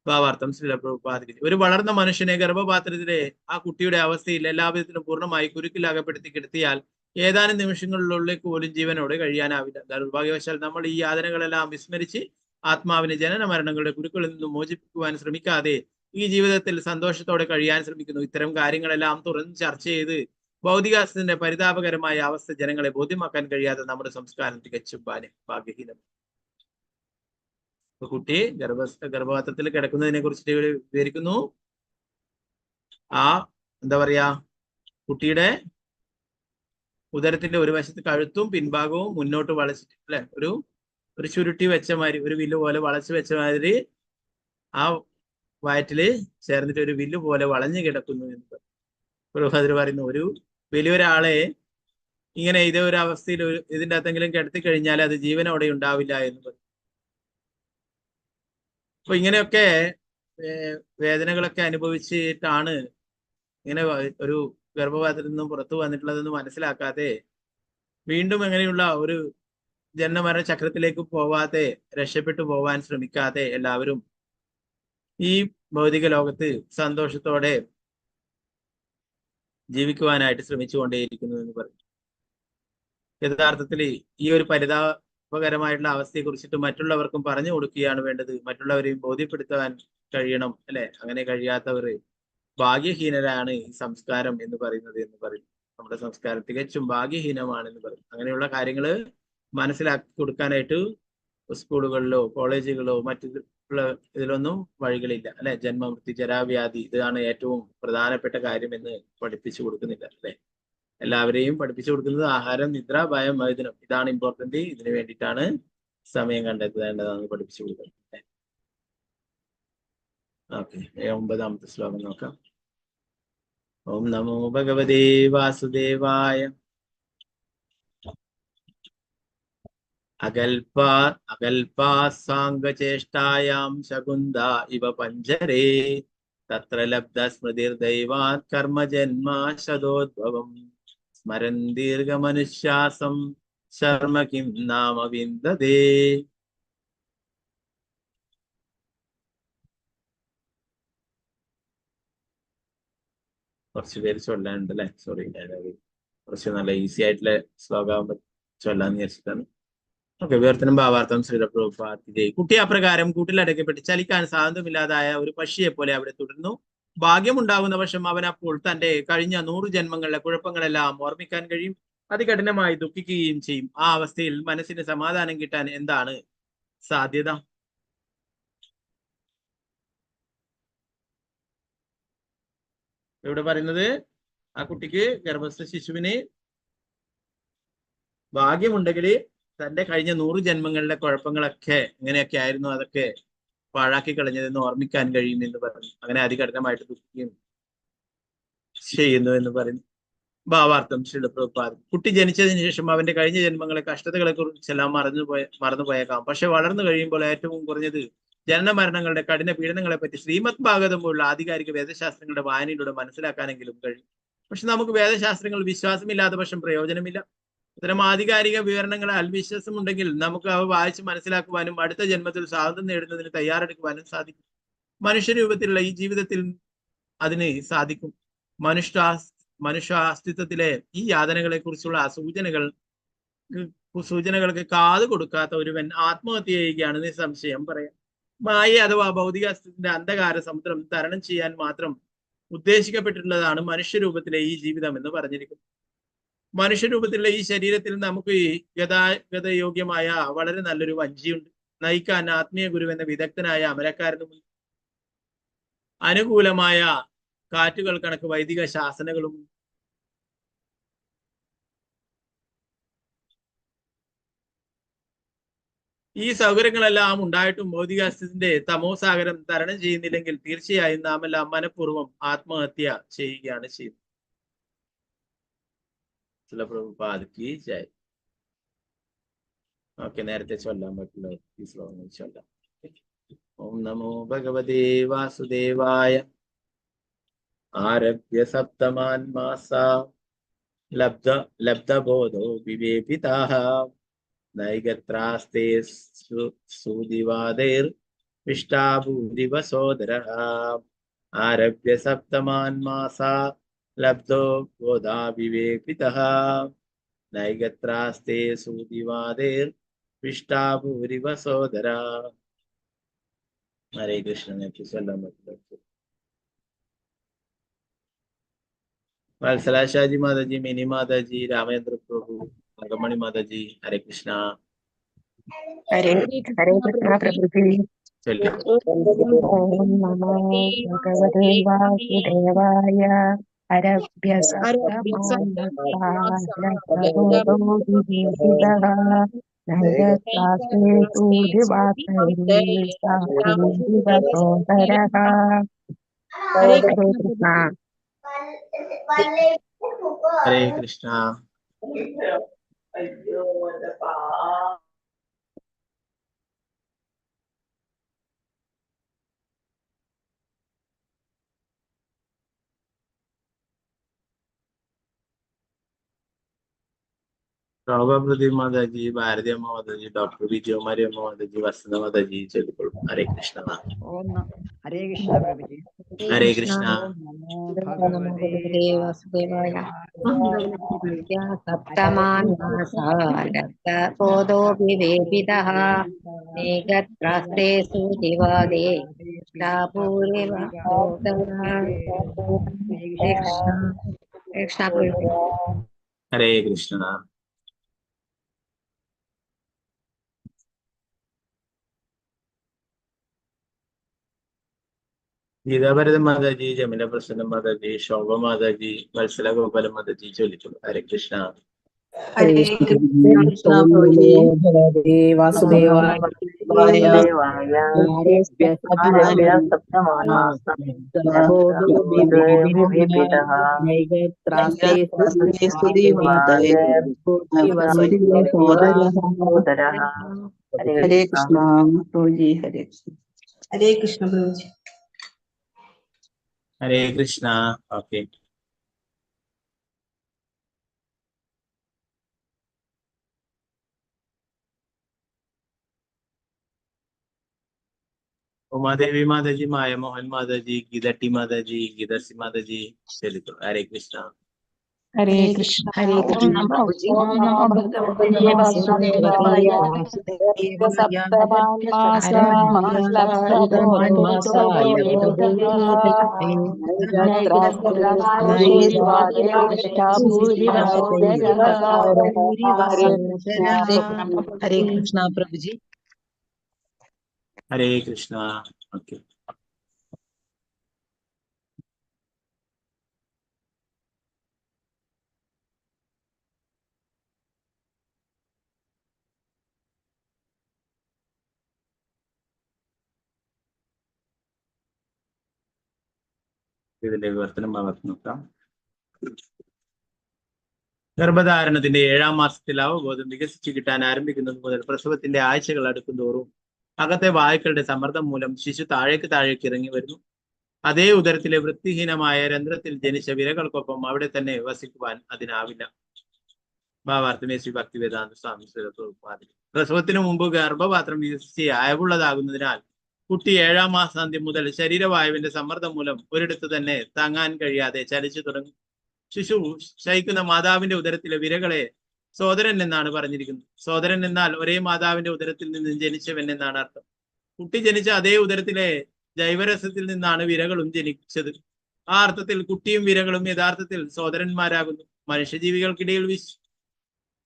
ഭാവാർത്ഥം ശ്രീല പ്രഭുപാദിക്കുന്നു. ഒരു വളർന്ന മനുഷ്യനെ ഗർഭപാത്രത്തിലെ ആ കുട്ടിയുടെ അവസ്ഥയിൽ എല്ലാവിധത്തിലും പൂർണ്ണമായി കുരുക്കിൽ അകപ്പെടുത്തി കിടത്തിയാൽ ഏതാനും നിമിഷങ്ങളിലേക്ക് പോലും ജീവനോടെ കഴിയാനാവില്ല. ദൗർഭാഗ്യവശാൽ നമ്മൾ ഈ യാതനകളെല്ലാം വിസ്മരിച്ച് ആത്മാവിനെ ജനന മരണങ്ങളുടെ കുരുക്കളിൽ നിന്നും മോചിപ്പിക്കുവാൻ ശ്രമിക്കാതെ ഈ ജീവിതത്തിൽ സന്തോഷത്തോടെ കഴിയാൻ ശ്രമിക്കുന്നു. ഇത്തരം കാര്യങ്ങളെല്ലാം തുറന്ന് ചർച്ച ചെയ്ത് ഭൗതികാസ്തിന്റെ പരിതാപകരമായ അവസ്ഥ ജനങ്ങളെ ബോധ്യമാക്കാൻ കഴിയാതെ നമ്മുടെ സംസ്കാരം തികച്ചും ഭാഗ്യഹീനം. കുട്ടി ഗർഭപാത്രത്തിൽ കിടക്കുന്നതിനെ കുറിച്ചിട്ട് വിവരിക്കുന്നു. ആ എന്താ പറയാ, കുട്ടിയുടെ ഉദരത്തിന്റെ ഒരു വശത്ത് കഴുത്തും പിൻഭാഗവും മുന്നോട്ട് വളച്ചിട്ട് അല്ലെ, ഒരു ചുരുട്ടി വെച്ച മാതിരി, ഒരു വില്ല് പോലെ വളച്ചു വെച്ച മാതിരി ആ വയറ്റില് ചേർന്നിട്ട് ഒരു വില്ല് പോലെ വളഞ്ഞു കിടക്കുന്നു എന്ന് പ്രഭുപാദർ പറയുന്നു. ഒരു വലിയൊരാളെ ഇങ്ങനെ ഇതേ ഒരു അവസ്ഥയിൽ ഇതിൻ്റെ അകത്തെങ്കിലും കിടത്തി കഴിഞ്ഞാൽ അത് ജീവനോടെ ഉണ്ടാവില്ല എന്ന് പറയും. അപ്പൊ ഇങ്ങനെയൊക്കെ വേദനകളൊക്കെ അനുഭവിച്ചിട്ടാണ് ഇങ്ങനെ ഒരു ഗർഭപാത്രത്തിൽ നിന്നും പുറത്തു വന്നിട്ടുള്ളതെന്ന് മനസ്സിലാക്കാതെ വീണ്ടും എങ്ങനെയുള്ള ഒരു ജന്മമരണ ചക്രത്തിലേക്ക് പോവാതെ രക്ഷപ്പെട്ടു പോവാൻ ശ്രമിക്കാതെ എല്ലാവരും ഈ ഭൗതിക ലോകത്ത് സന്തോഷത്തോടെ ജീവിക്കുവാനായിട്ട് ശ്രമിച്ചുകൊണ്ടേയിരിക്കുന്നു എന്ന് പറയും. യഥാർത്ഥത്തിൽ ഈ ഒരു പരിതാപകരമായിട്ടുള്ള അവസ്ഥയെ കുറിച്ചിട്ട് മറ്റുള്ളവർക്കും പറഞ്ഞു കൊടുക്കുകയാണ് വേണ്ടത്. മറ്റുള്ളവരെയും ബോധ്യപ്പെടുത്താൻ കഴിയണം അല്ലെ. അങ്ങനെ കഴിയാത്തവർ ഭാഗ്യഹീനരാണ് ഈ സംസ്കാരം എന്ന് പറയുന്നത് എന്ന് പറയും. നമ്മുടെ സംസ്കാരം തികച്ചും ഭാഗ്യഹീനമാണെന്ന് പറയും. അങ്ങനെയുള്ള കാര്യങ്ങൾ മനസ്സിലാക്കി കൊടുക്കാനായിട്ട് സ്കൂളുകളിലോ കോളേജുകളിലോ മറ്റുള്ള ഇതിലൊന്നും വഴികളില്ല അല്ലെ. ജന്മമൃത്യു ജരാവ്യാധി ഇതാണ് ഏറ്റവും പ്രധാനപ്പെട്ട കാര്യം എന്ന് പഠിപ്പിച്ചു കൊടുക്കുന്നില്ല അല്ലെ. എല്ലാവരെയും പഠിപ്പിച്ചു കൊടുക്കുന്നത് ആഹാരം, നിദ്ര, ഭയം, വൈദ്യനം, ഇതാണ് ഇമ്പോർട്ടന്റ്. ഇതിനു വേണ്ടിയിട്ടാണ് സമയം കണ്ടെത്തേണ്ടതെന്ന് പഠിപ്പിച്ചു കൊടുക്കുന്നത്. ഓക്കെ, 9ാമത്തെ ശ്ലോകം നോക്കാം. ഓം നമോ ഭഗവതേ വാസുദേവായ. അകൽപാസാംഗചേഷ്ടായാം ശകുന്ത ഇവ പഞ്ചരേ തത്ര ലബ്ധ സ്മൃതിർദൈവാത് കർമ്മജന്മാശതോദ്ഭവം സ്മരൻ ദീർഘമനുശ്വാസം ശർമ്മ കിം നാമ വിന്ദതേ. കുറച്ച് പേര് ചൊല്ലാനുണ്ട് അല്ലെ. സോറി, കുറച്ച് നല്ല ഈസി ആയിട്ടുള്ള ശ്ലോകം ചൊല്ലാന്ന് വിചാരിച്ചിട്ടാണ്. ഓക്കെ, വിവർത്തനം ഭാവാർത്ഥം ശ്രീല പ്രഭുപാദിജയ്. കുട്ടി അപ്രകാരം കൂട്ടിലടക്കപ്പെട്ട് ചലിക്കാൻ സ്വാതന്ത്ര്യമില്ലാതായ ഒരു പക്ഷിയെ പോലെ അവിടെ തുടർന്നു. ഭാഗ്യമുണ്ടാകുന്ന പക്ഷം അവൻ അപ്പോൾ തന്റെ കഴിഞ്ഞ 100 ജന്മങ്ങളിലെ കുഴപ്പങ്ങളെല്ലാം ഓർമ്മിക്കാൻ കഴിയും. അതികഠിനമായി ദുഃഖിക്കുകയും ചെയ്യും. ആ അവസ്ഥയിൽ മനസ്സിന് സമാധാനം കിട്ടാൻ എന്താണ് സാധ്യത? ഇവിടെ പറയുന്നത് ആ കുട്ടിക്ക്, ഗർഭസ്ഥ ശിശുവിന് ഭാഗ്യമുണ്ടെങ്കിൽ തന്റെ കഴിഞ്ഞ 100 ജന്മങ്ങളിലെ കുഴപ്പങ്ങളൊക്കെ എങ്ങനെയൊക്കെ ആയിരുന്നു അതൊക്കെ പാഴാക്കി കളഞ്ഞതെന്ന് ഓർമ്മിക്കാൻ കഴിയും എന്ന് പറഞ്ഞു. അങ്ങനെ അതികഠിനമായിട്ട് ദുഃഖിക്കുകയും ചെയ്യുന്നു എന്ന് പറയുന്നു. ഭാവാർത്ഥം ശ്രീല പ്രഭുപാദ്. കുട്ടി ജനിച്ചതിന് ശേഷം അവന്റെ കഴിഞ്ഞ ജന്മങ്ങളെ കഷ്ടതകളെ കുറിച്ചെല്ലാം മറന്നുപോയേക്കാം. പക്ഷെ വളർന്നു കഴിയുമ്പോൾ ഏറ്റവും കുറഞ്ഞത് ജനന മരണങ്ങളുടെ കഠിന പീഡനങ്ങളെ പറ്റി ശ്രീമദ് ഭാഗവതം പോലുള്ള ആധികാരിക വേദശാസ്ത്രങ്ങളുടെ വായനയിലൂടെ മനസ്സിലാക്കാനെങ്കിലും കഴിയും. പക്ഷെ നമുക്ക് വേദശാസ്ത്രങ്ങൾ വിശ്വാസമില്ലാത്ത പക്ഷം പ്രയോജനമില്ല. ഇത്തരം ആധികാരിക വിവരണങ്ങളാൽ വിശ്വാസമുണ്ടെങ്കിൽ നമുക്ക് അവ വായിച്ച് മനസ്സിലാക്കുവാനും അടുത്ത ജന്മത്തിൽ സ്വാതന്ത്ര്യം നേടുന്നതിന് തയ്യാറെടുക്കുവാനും സാധിക്കും. മനുഷ്യരൂപത്തിലുള്ള ഈ ജീവിതത്തിൽ അതിന് സാധിക്കും. മനുഷ്യാസ്തിത്വത്തിലെ ഈ യാതനകളെ കുറിച്ചുള്ള സൂചനകൾക്ക് കാതു കൊടുക്കാത്ത ഒരുവൻ ആത്മഹത്യ ചെയ്യുകയാണ് നിസ്സംശയം പറയാം. മായ അഥവാ ഭൗതികാസ്തിത്വത്തിന്റെ അന്ധകാര സമുദ്രം തരണം ചെയ്യാൻ മാത്രം ഉദ്ദേശിക്കപ്പെട്ടിട്ടുള്ളതാണ് മനുഷ്യരൂപത്തിലെ ഈ ജീവിതം എന്ന് പറഞ്ഞിരിക്കുന്നു. മനുഷ്യരൂപത്തിലുള്ള ഈ ശരീരത്തിൽ നമുക്ക് ഗതാഗതയോഗ്യമായ വളരെ നല്ലൊരു വഞ്ചിയുണ്ട്. നയിക്കാൻ ആത്മീയ ഗുരു എന്ന വിദഗ്ധനായ അമരക്കാരനുമുണ്ട്. അനുകൂലമായ കാറ്റുകൾ കണക്ക് വൈദിക ശാസനകളും. ഈ സൗകര്യങ്ങളെല്ലാം ഉണ്ടായിട്ടും ഭൗതികാസ്തിത്വത്തിന്റെ തമോസാഗരം തരണം ചെയ്യുന്നില്ലെങ്കിൽ തീർച്ചയായും നാം എല്ലാം മനഃപൂർവ്വം ആത്മഹത്യ ചെയ്യുകയാണ് ചെയ്യുന്നത്. ചില പ്രഭുപാദക്ക് ജയ്. ഓക്കെ, നേരത്തെ ചൊല്ലാൻ പറ്റുള്ള ഈ ശ്ലോകങ്ങൾ ചൊല്ലാം. ഓം നമോ ഭഗവതേ വാസുദേവായ. ആരഭ്യ സപ്തമാൻമാസ ലബ്ധബോധോ വിവേപിതാഃ നൈഗത്രാസ്തേ സുദിവാദൈർവിഷ്ടാഭൂരിവ സോദരഃ. ആരഭ്യ സപ്തമാൻമാസ ലബ്ധോ ബോധാ വിവേപിതഃ നൈഗത്രാസ്തേ സുദിവാദൈർവിഷ്ടാഭൂരിവ സോദരഃ. ഹരേ കൃഷ്ണ. ചൊല്ലാൻ പറ്റില്ല. वत्सला शाह जी माता जी, मिनी माता जी, रामेंद्र प्रभु, नागमणि माता जी, हरे कृष्णा. हरे हरे कृष्ण प्रभुजी. चलिए. ओम नमो भगवते वासुदेवाय. आरभ्य सप्तमानसालब्धबोधो विवेकितः नैगत्रास्तेषु दिवाकरैर्विष्टाभूरिव सोदरः. हरे कृष्ण. हरे कृष्णा. प्रभुप्रदीप माता जी, भारतीय माता जी, डॉक्टर विजय माता जी, वसंत माता जी, चलिए. हरे कृष्णा. हरे कृष्ण प्रभुजी. हरे कृष्णा. भगवते वासुदेवाय. सप्तमानसालब्धबोधो विवेकितः नैगत्रास्तेषु दिवाकरैर्विष्टाभूरिव सोदरः. हरे कृष्णा. गीता भरत माता जी, जमुना प्रसन्न माता जी, शोभा माता जी, वत्सला गोपाल माता जी, चलिए. हरे कृष्णा. हरे कृष्ण प्रभुजी. भगवते वासुदेवाय. आरभ्य सप्तमानसालब्धबोधो विवेकितः नैगत्रास्तेषु दिवाकरैर्विष्टाभूरिव सोदरः. हरे कृष्ण प्रभुजी. हरे कृष्ण. हरे कृष्ण प्रभुजी. हरे कृष्णा. ओके. उमा देवी माता जी, माया मोहन माता जी, गीता टी माता जी, गीता सी माता जी, चलिए. हरे कृष्णा. ഹരേ കൃഷ്ണ. ഹരേ ഓം കൃഷ്ണ നമോ പ്രഭുജി. ഓം നമോ ഭഗവതേ വാസുദേവായ ഹരേ കൃഷ്ണ പ്രഭുജി. ഹരേ കൃഷ്ണ. ഓക്കെ. ഇതിന്റെ വിവർത്തനം ഭാഗത്ത് നോക്കാം. ഗർഭധാരണത്തിന്റെ 7-ാം മാസത്തിൽ അവബോധം വികസിച്ചു കിട്ടാൻ ആരംഭിക്കുന്നത് മുതൽ പ്രസവത്തിന്റെ ആഴ്ചകൾ അടുക്കുന്തോറും അകത്തെ വായുക്കളുടെ സമ്മർദ്ദം മൂലം ശിശു താഴേക്ക് ഇറങ്ങി വരുന്നു. അതേ ഉദരത്തിലെ വൃത്തിഹീനമായ രന്ധ്രത്തിൽ ജനിച്ച വിരകൾക്കൊപ്പം അവിടെ തന്നെ വസിക്കുവാൻ അതിനാവില്ല. ഭാവാർത്ഥമേ ശ്രീ ഭക്തിവേദാന്ത സ്വാമി സ്വരൂപാദി. പ്രസവത്തിനു മുമ്പ് ഗർഭപാത്രം വികസിച്ച് അയവുള്ളതാകുന്നതിനാൽ കുട്ടി 7-ാം മാസാന്ത്യം മുതൽ ശരീരവായുവിന്റെ സമ്മർദ്ദം മൂലം ഒരിടത്ത് തന്നെ താങ്ങാൻ കഴിയാതെ ചലിച്ചു തുടങ്ങും. ശിശു ശയിക്കുന്ന മാതാവിന്റെ ഉദരത്തിലെ വിരകളെ സോദരൻ എന്നാണ് പറഞ്ഞിരിക്കുന്നത്. സോദരൻ എന്നാൽ ഒരേ മാതാവിന്റെ ഉദരത്തിൽ നിന്ന് ജനിച്ചവൻ എന്നാണ് അർത്ഥം. കുട്ടി ജനിച്ച അതേ ഉദരത്തിലെ ജൈവരസത്തിൽ നിന്നാണ് വിരകളും ജനിച്ചത്. ആ അർത്ഥത്തിൽ കുട്ടിയും വിരകളും യഥാർത്ഥത്തിൽ സോദരന്മാരാകുന്നു. മനുഷ്യജീവികൾക്കിടയിൽ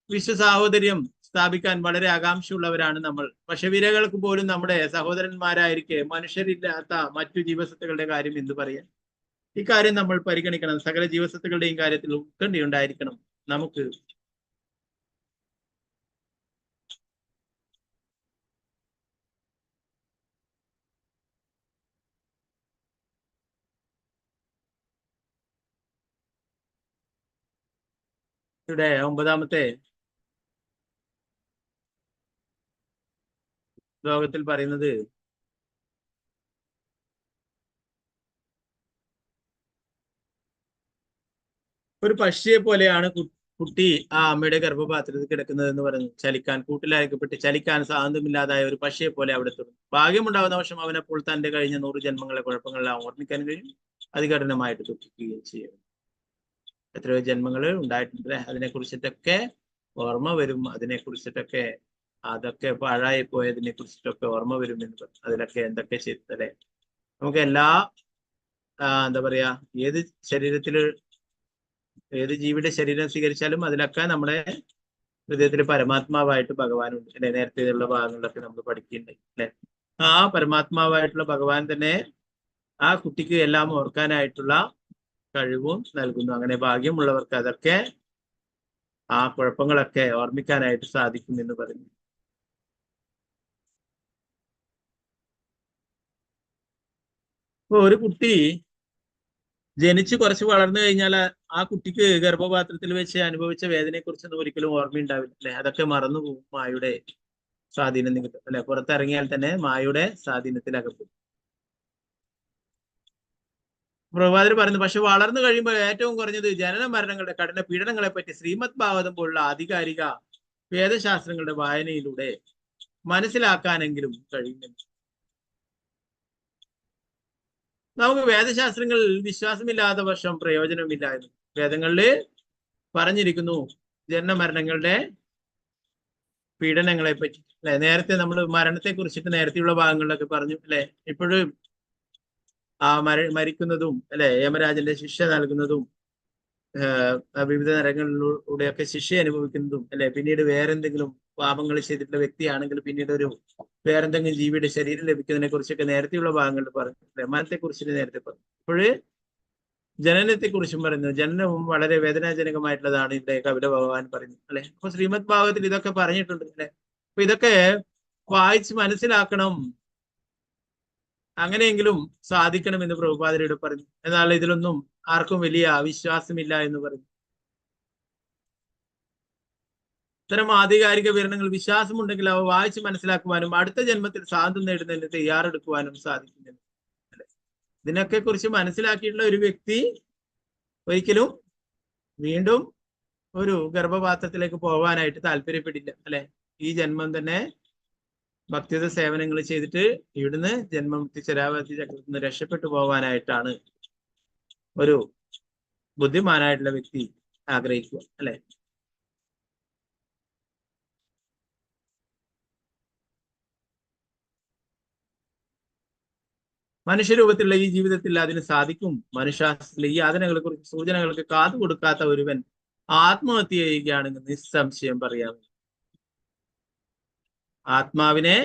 വിശ്വസാഹോദര്യം സ്ഥാപിക്കാൻ വളരെ ആകാംക്ഷയുള്ളവരാണ് നമ്മൾ. പക്ഷെ വിരകൾക്ക് പോലും നമ്മുടെ സഹോദരന്മാരായിരിക്കെ മനുഷ്യരില്ലാത്ത മറ്റു ജീവസത്തുക്കളുടെ കാര്യം എന്തു പറയാൻ? ഇക്കാര്യം നമ്മൾ പരിഗണിക്കണം. സകല ജീവസത്തുക്കളുടെയും കാര്യത്തിൽ ഉത്കണ്ഠയുണ്ടായിരിക്കണം നമുക്ക്. ഇവിടെ 9-ാമത്തെ ശ്ലോകത്തിൽ പറയുന്നത് ഒരു പക്ഷിയെ പോലെയാണ് കുട്ടി ആ അമ്മയുടെ ഗർഭപാത്രത്തിൽ കിടക്കുന്നത് എന്ന് പറഞ്ഞു. ചലിക്കാൻ കൂട്ടിലയക്കപ്പെട്ട് ചലിക്കാൻ സ്വാതന്ത്ര്യമില്ലാതായ ഒരു പക്ഷിയെ പോലെ അവിടെ തുടങ്ങും. ഭാഗ്യമുണ്ടാകുന്ന വർഷം അവനപ്പോൾ തന്റെ കഴിഞ്ഞ 100 ജന്മങ്ങളെ കുഴപ്പങ്ങളെല്ലാം ഓർമ്മിക്കാൻ കഴിയും. അതികഠിനമായിട്ട് ദുഃഖിക്കുകയും ചെയ്യും. എത്രയോ ജന്മങ്ങൾ ഉണ്ടായിട്ടുണ്ട്. അതിനെ കുറിച്ചിട്ടൊക്കെ ഓർമ്മ വരും. അതിനെ കുറിച്ചിട്ടൊക്കെ അതൊക്കെ പാഴായി പോയതിനെ കുറിച്ചിട്ടൊക്കെ ഓർമ്മ വരും എന്ന് പറഞ്ഞു. അതിലൊക്കെ എന്തൊക്കെ ചെയ്തല്ലേ. നമുക്ക് എല്ലാ എന്താ പറയാ, ഏത് ജീവിയുടെ ശരീരം സ്വീകരിച്ചാലും അതിലൊക്കെ നമ്മുടെ ഹൃദയത്തിൽ പരമാത്മാവായിട്ട് ഭഗവാനുണ്ട് അല്ലെ. നേരത്തെയുള്ള ഭാഗങ്ങളിലൊക്കെ നമ്മൾ പഠിക്കുന്നുണ്ട് അല്ലെ. ആ പരമാത്മാവായിട്ടുള്ള ഭഗവാൻ തന്നെ ആ കുട്ടിക്ക് എല്ലാം ഓർക്കാനായിട്ടുള്ള കഴിവും നൽകുന്നു. അങ്ങനെ ഭാഗ്യമുള്ളവർക്ക് അതൊക്കെ ആ കുഴപ്പങ്ങളൊക്കെ ഓർമ്മിക്കാനായിട്ട് സാധിക്കും എന്ന് പറഞ്ഞു. ഇപ്പൊ ഒരു കുട്ടി ജനിച്ച് കുറച്ച് വളർന്നു കഴിഞ്ഞാൽ ആ കുട്ടിക്ക് ഗർഭപാത്രത്തിൽ വെച്ച് അനുഭവിച്ച വേദനയെ കുറിച്ചൊന്നും ഒരിക്കലും ഓർമ്മയുണ്ടാവില്ല അല്ലെ. അതൊക്കെ മറന്നു പോകും. മായയുടെ സ്വാധീനം നിമിത്തം അല്ലെ. പുറത്തിറങ്ങിയാൽ തന്നെ മായയുടെ സ്വാധീനത്തിലകപ്പെടും. പ്രഭാതർ പറയുന്നു, പക്ഷെ വളർന്നു കഴിയുമ്പോൾ ഏറ്റവും കുറഞ്ഞത് ജനന മരണങ്ങളുടെ കഠിന പീഡനങ്ങളെ പറ്റി ശ്രീമദ് ഭാഗവതം പോലുള്ള ആധികാരിക വേദശാസ്ത്രങ്ങളുടെ വായനയിലൂടെ മനസ്സിലാക്കാനെങ്കിലും കഴിയുമെന്ന്. നമുക്ക് വേദശാസ്ത്രങ്ങളിൽ വിശ്വാസമില്ലാത്ത പക്ഷം പ്രയോജനമില്ലായിരുന്നു. വേദങ്ങളില് പറഞ്ഞിരിക്കുന്നു ജനനമരണങ്ങളുടെ പീഡനങ്ങളെ പറ്റി അല്ലെ. നേരത്തെ നമ്മൾ മരണത്തെ കുറിച്ചിട്ട് നേരത്തെയുള്ള ഭാഗങ്ങളിലൊക്കെ പറഞ്ഞു അല്ലെ. ഇപ്പോഴും ആ മരിക്കുന്നതും അല്ലെ, യമരാജന്റെ ശിക്ഷ നൽകുന്നതും വിവിധ നരകങ്ങളിലൂടെയൊക്കെ ശിക്ഷ അനുഭവിക്കുന്നതും അല്ലെ. പിന്നീട് വേറെന്തെങ്കിലും പാപങ്ങൾ ചെയ്തിട്ടുള്ള വ്യക്തിയാണെങ്കിൽ പിന്നീട് വേറെന്തെങ്കിലും ജീവിയുടെ ശരീരം ലഭിക്കുന്നതിനെ കുറിച്ചൊക്കെ നേരത്തെയുള്ള ഭാഗങ്ങളിൽ പറഞ്ഞു അല്ലെ. മരണത്തെ കുറിച്ചിട്ട് നേരത്തെ പറഞ്ഞു. ഇപ്പോഴ് ജനനത്തെ കുറിച്ചും പറയുന്നു. ജനനവും വളരെ വേദനാജനകമായിട്ടുള്ളതാണ് ഇവിടെ കപില ഭഗവാൻ പറയുന്നു അല്ലെ. അപ്പൊ ശ്രീമദ് ഭാഗവത്തിൽ ഇതൊക്കെ പറഞ്ഞിട്ടുണ്ട് അല്ലെ. അപ്പൊ ഇതൊക്കെ വായിച്ച് മനസ്സിലാക്കണം. അങ്ങനെയെങ്കിലും സാധിക്കണമെന്ന് പ്രഭുപാദരിയുടെ പറഞ്ഞു. എന്നാൽ ഇതിലൊന്നും ആർക്കും വലിയ വിശ്വാസമില്ല എന്ന് പറഞ്ഞു. ഇത്തരം ആധികാരിക വിവരണങ്ങൾ വിശ്വാസമുണ്ടെങ്കിൽ അവ വായിച്ച് മനസ്സിലാക്കുവാനും അടുത്ത ജന്മത്തിൽ സ്വാതന്ത്ര്യം നേടുന്നതിന് തയ്യാറെടുക്കുവാനും സാധിക്കുന്നില്ല അല്ലെ. ഇതിനൊക്കെ കുറിച്ച് മനസ്സിലാക്കിയിട്ടുള്ള ഒരു വ്യക്തി ഒരിക്കലും വീണ്ടും ഒരു ഗർഭപാത്രത്തിലേക്ക് പോകാനായിട്ട് താല്പര്യപ്പെടില്ല അല്ലെ. ഈ ജന്മം തന്നെ ഭക്തിയുത സേവനങ്ങൾ ചെയ്തിട്ട് ഇവിടുന്ന് ജന്മമുക്തി ചരാവതി ചക്രത്തിൽ നിന്ന് രക്ഷപ്പെട്ടു പോകാനായിട്ടാണ് ഒരു ബുദ്ധിമാനായിട്ടുള്ള വ്യക്തി ആഗ്രഹിക്കുക അല്ലെ. മനുഷ്യരൂപത്തിലുള്ള ഈ ജീവിതത്തിൽ അതിന് സാധിക്കും. മനുഷ്യാസ്ത്രത്തിലെ ഈ യാതനകളെ കുറിച്ച് സൂചനകൾക്ക് കാതു കൊടുക്കാത്ത ഒരുവൻ ആത്മഹത്യ ചെയ്യുകയാണെങ്കിൽ നിസ്സംശയം പറയാം ആത്മാവിനെ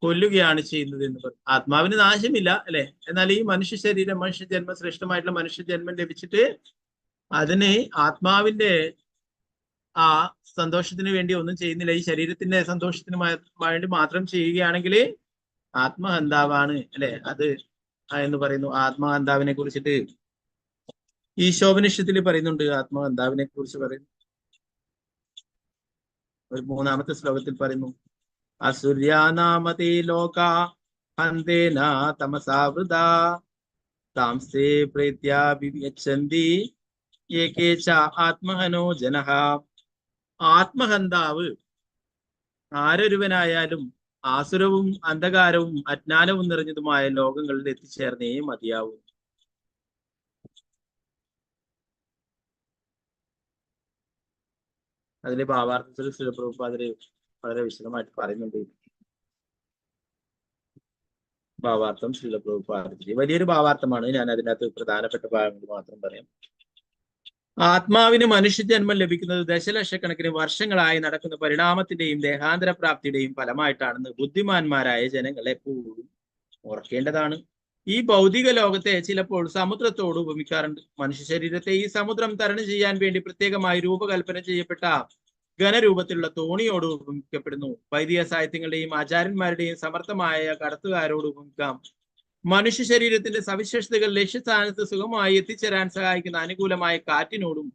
കൊല്ലുകയാണ് ചെയ്യുന്നത് എന്ന് പറയും. ആത്മാവിന് നാശമില്ല അല്ലെ. എന്നാൽ ഈ മനുഷ്യ ശരീരം, മനുഷ്യജന്മം, ശ്രേഷ്ഠമായിട്ടുള്ള മനുഷ്യജന്മം ലഭിച്ചിട്ട് അതിന് ആത്മാവിന്റെ ആ സന്തോഷത്തിന് വേണ്ടി ഒന്നും ചെയ്യുന്നില്ല, ഈ ശരീരത്തിന്റെ സന്തോഷത്തിന് വേണ്ടി മാത്രം ചെയ്യുകയാണെങ്കിൽ ആത്മഹന്താവാണ് അല്ലെ. അത് എന്ന് പറയുന്നു. ആത്മഹന്താവിനെ കുറിച്ചിട്ട് ഈശോപനിഷത്തിൽ പറയുന്നുണ്ട്. ആത്മഹന്താവിനെ കുറിച്ച് പറയുന്നു. ഒരു 3-ാമത്തെ ശ്ലോകത്തിൽ പറയുന്നു, അസുര്യാനാമതേ ലോക ഹന്തേന തമസാവൃത താംസേ പ്രേത്യാ വിവ്യച്ഛന്തി ഏകേച ആത്മഹനോ ജനഃ. ആത്മഹന്താവ് ആരൊരുവനായാലും ആസുരവും അന്ധകാരവും അജ്ഞാനവും നിറഞ്ഞതുമായ ലോകങ്ങളിൽ എത്തിച്ചേർന്നേ മതിയാവും. അതിലെ ഭാവാർത്ഥത്തിൽ ശ്രീല പ്രഭുപാദര് വളരെ വിശദമായിട്ട് പറയുന്നുണ്ട്. ഭാവാർത്ഥം ശ്രീല പ്രഭുപാദര് വലിയൊരു ഭാവാർത്ഥമാണ്. ഞാൻ അതിനകത്ത് പ്രധാനപ്പെട്ട ഭാഗങ്ങൾ മാത്രം പറയാം. ആത്മാവിന് മനുഷ്യജന്മം ലഭിക്കുന്നത് ദശലക്ഷക്കണക്കിന് വർഷങ്ങളായി നടക്കുന്ന പരിണാമത്തിന്റെയും ദേഹാന്തര പ്രാപ്തിയുടെയും ഫലമായിട്ടാണെന്ന് ബുദ്ധിമാന്മാരായ ജനങ്ങൾ എപ്പോഴും ഓർക്കേണ്ടതാണ്. ഈ ഭൗതിക ലോകത്തെ ചിലപ്പോൾ സമുദ്രത്തോട് ഉപമിക്കാറുണ്ട്. മനുഷ്യ ശരീരത്തെ ഈ സമുദ്രം തരണം ചെയ്യാൻ വേണ്ടി പ്രത്യേകമായി രൂപകൽപ്പന ചെയ്യപ്പെട്ട ഘനരൂപത്തിലുള്ള തോണിയോട് ഉപമിക്കപ്പെടുന്നു. വൈദിക സാഹിത്യങ്ങളുടെയും ആചാര്യന്മാരുടെയും സമർത്ഥമായ കടത്തുകാരോട് ഉപമിക്കാം. മനുഷ്യ ശരീരത്തിന്റെ സവിശേഷതകൾ ലക്ഷ്യസ്ഥാനത്ത് സുഖമായി എത്തിച്ചേരാൻ സഹായിക്കുന്ന അനുകൂലമായ കാറ്റിനോടും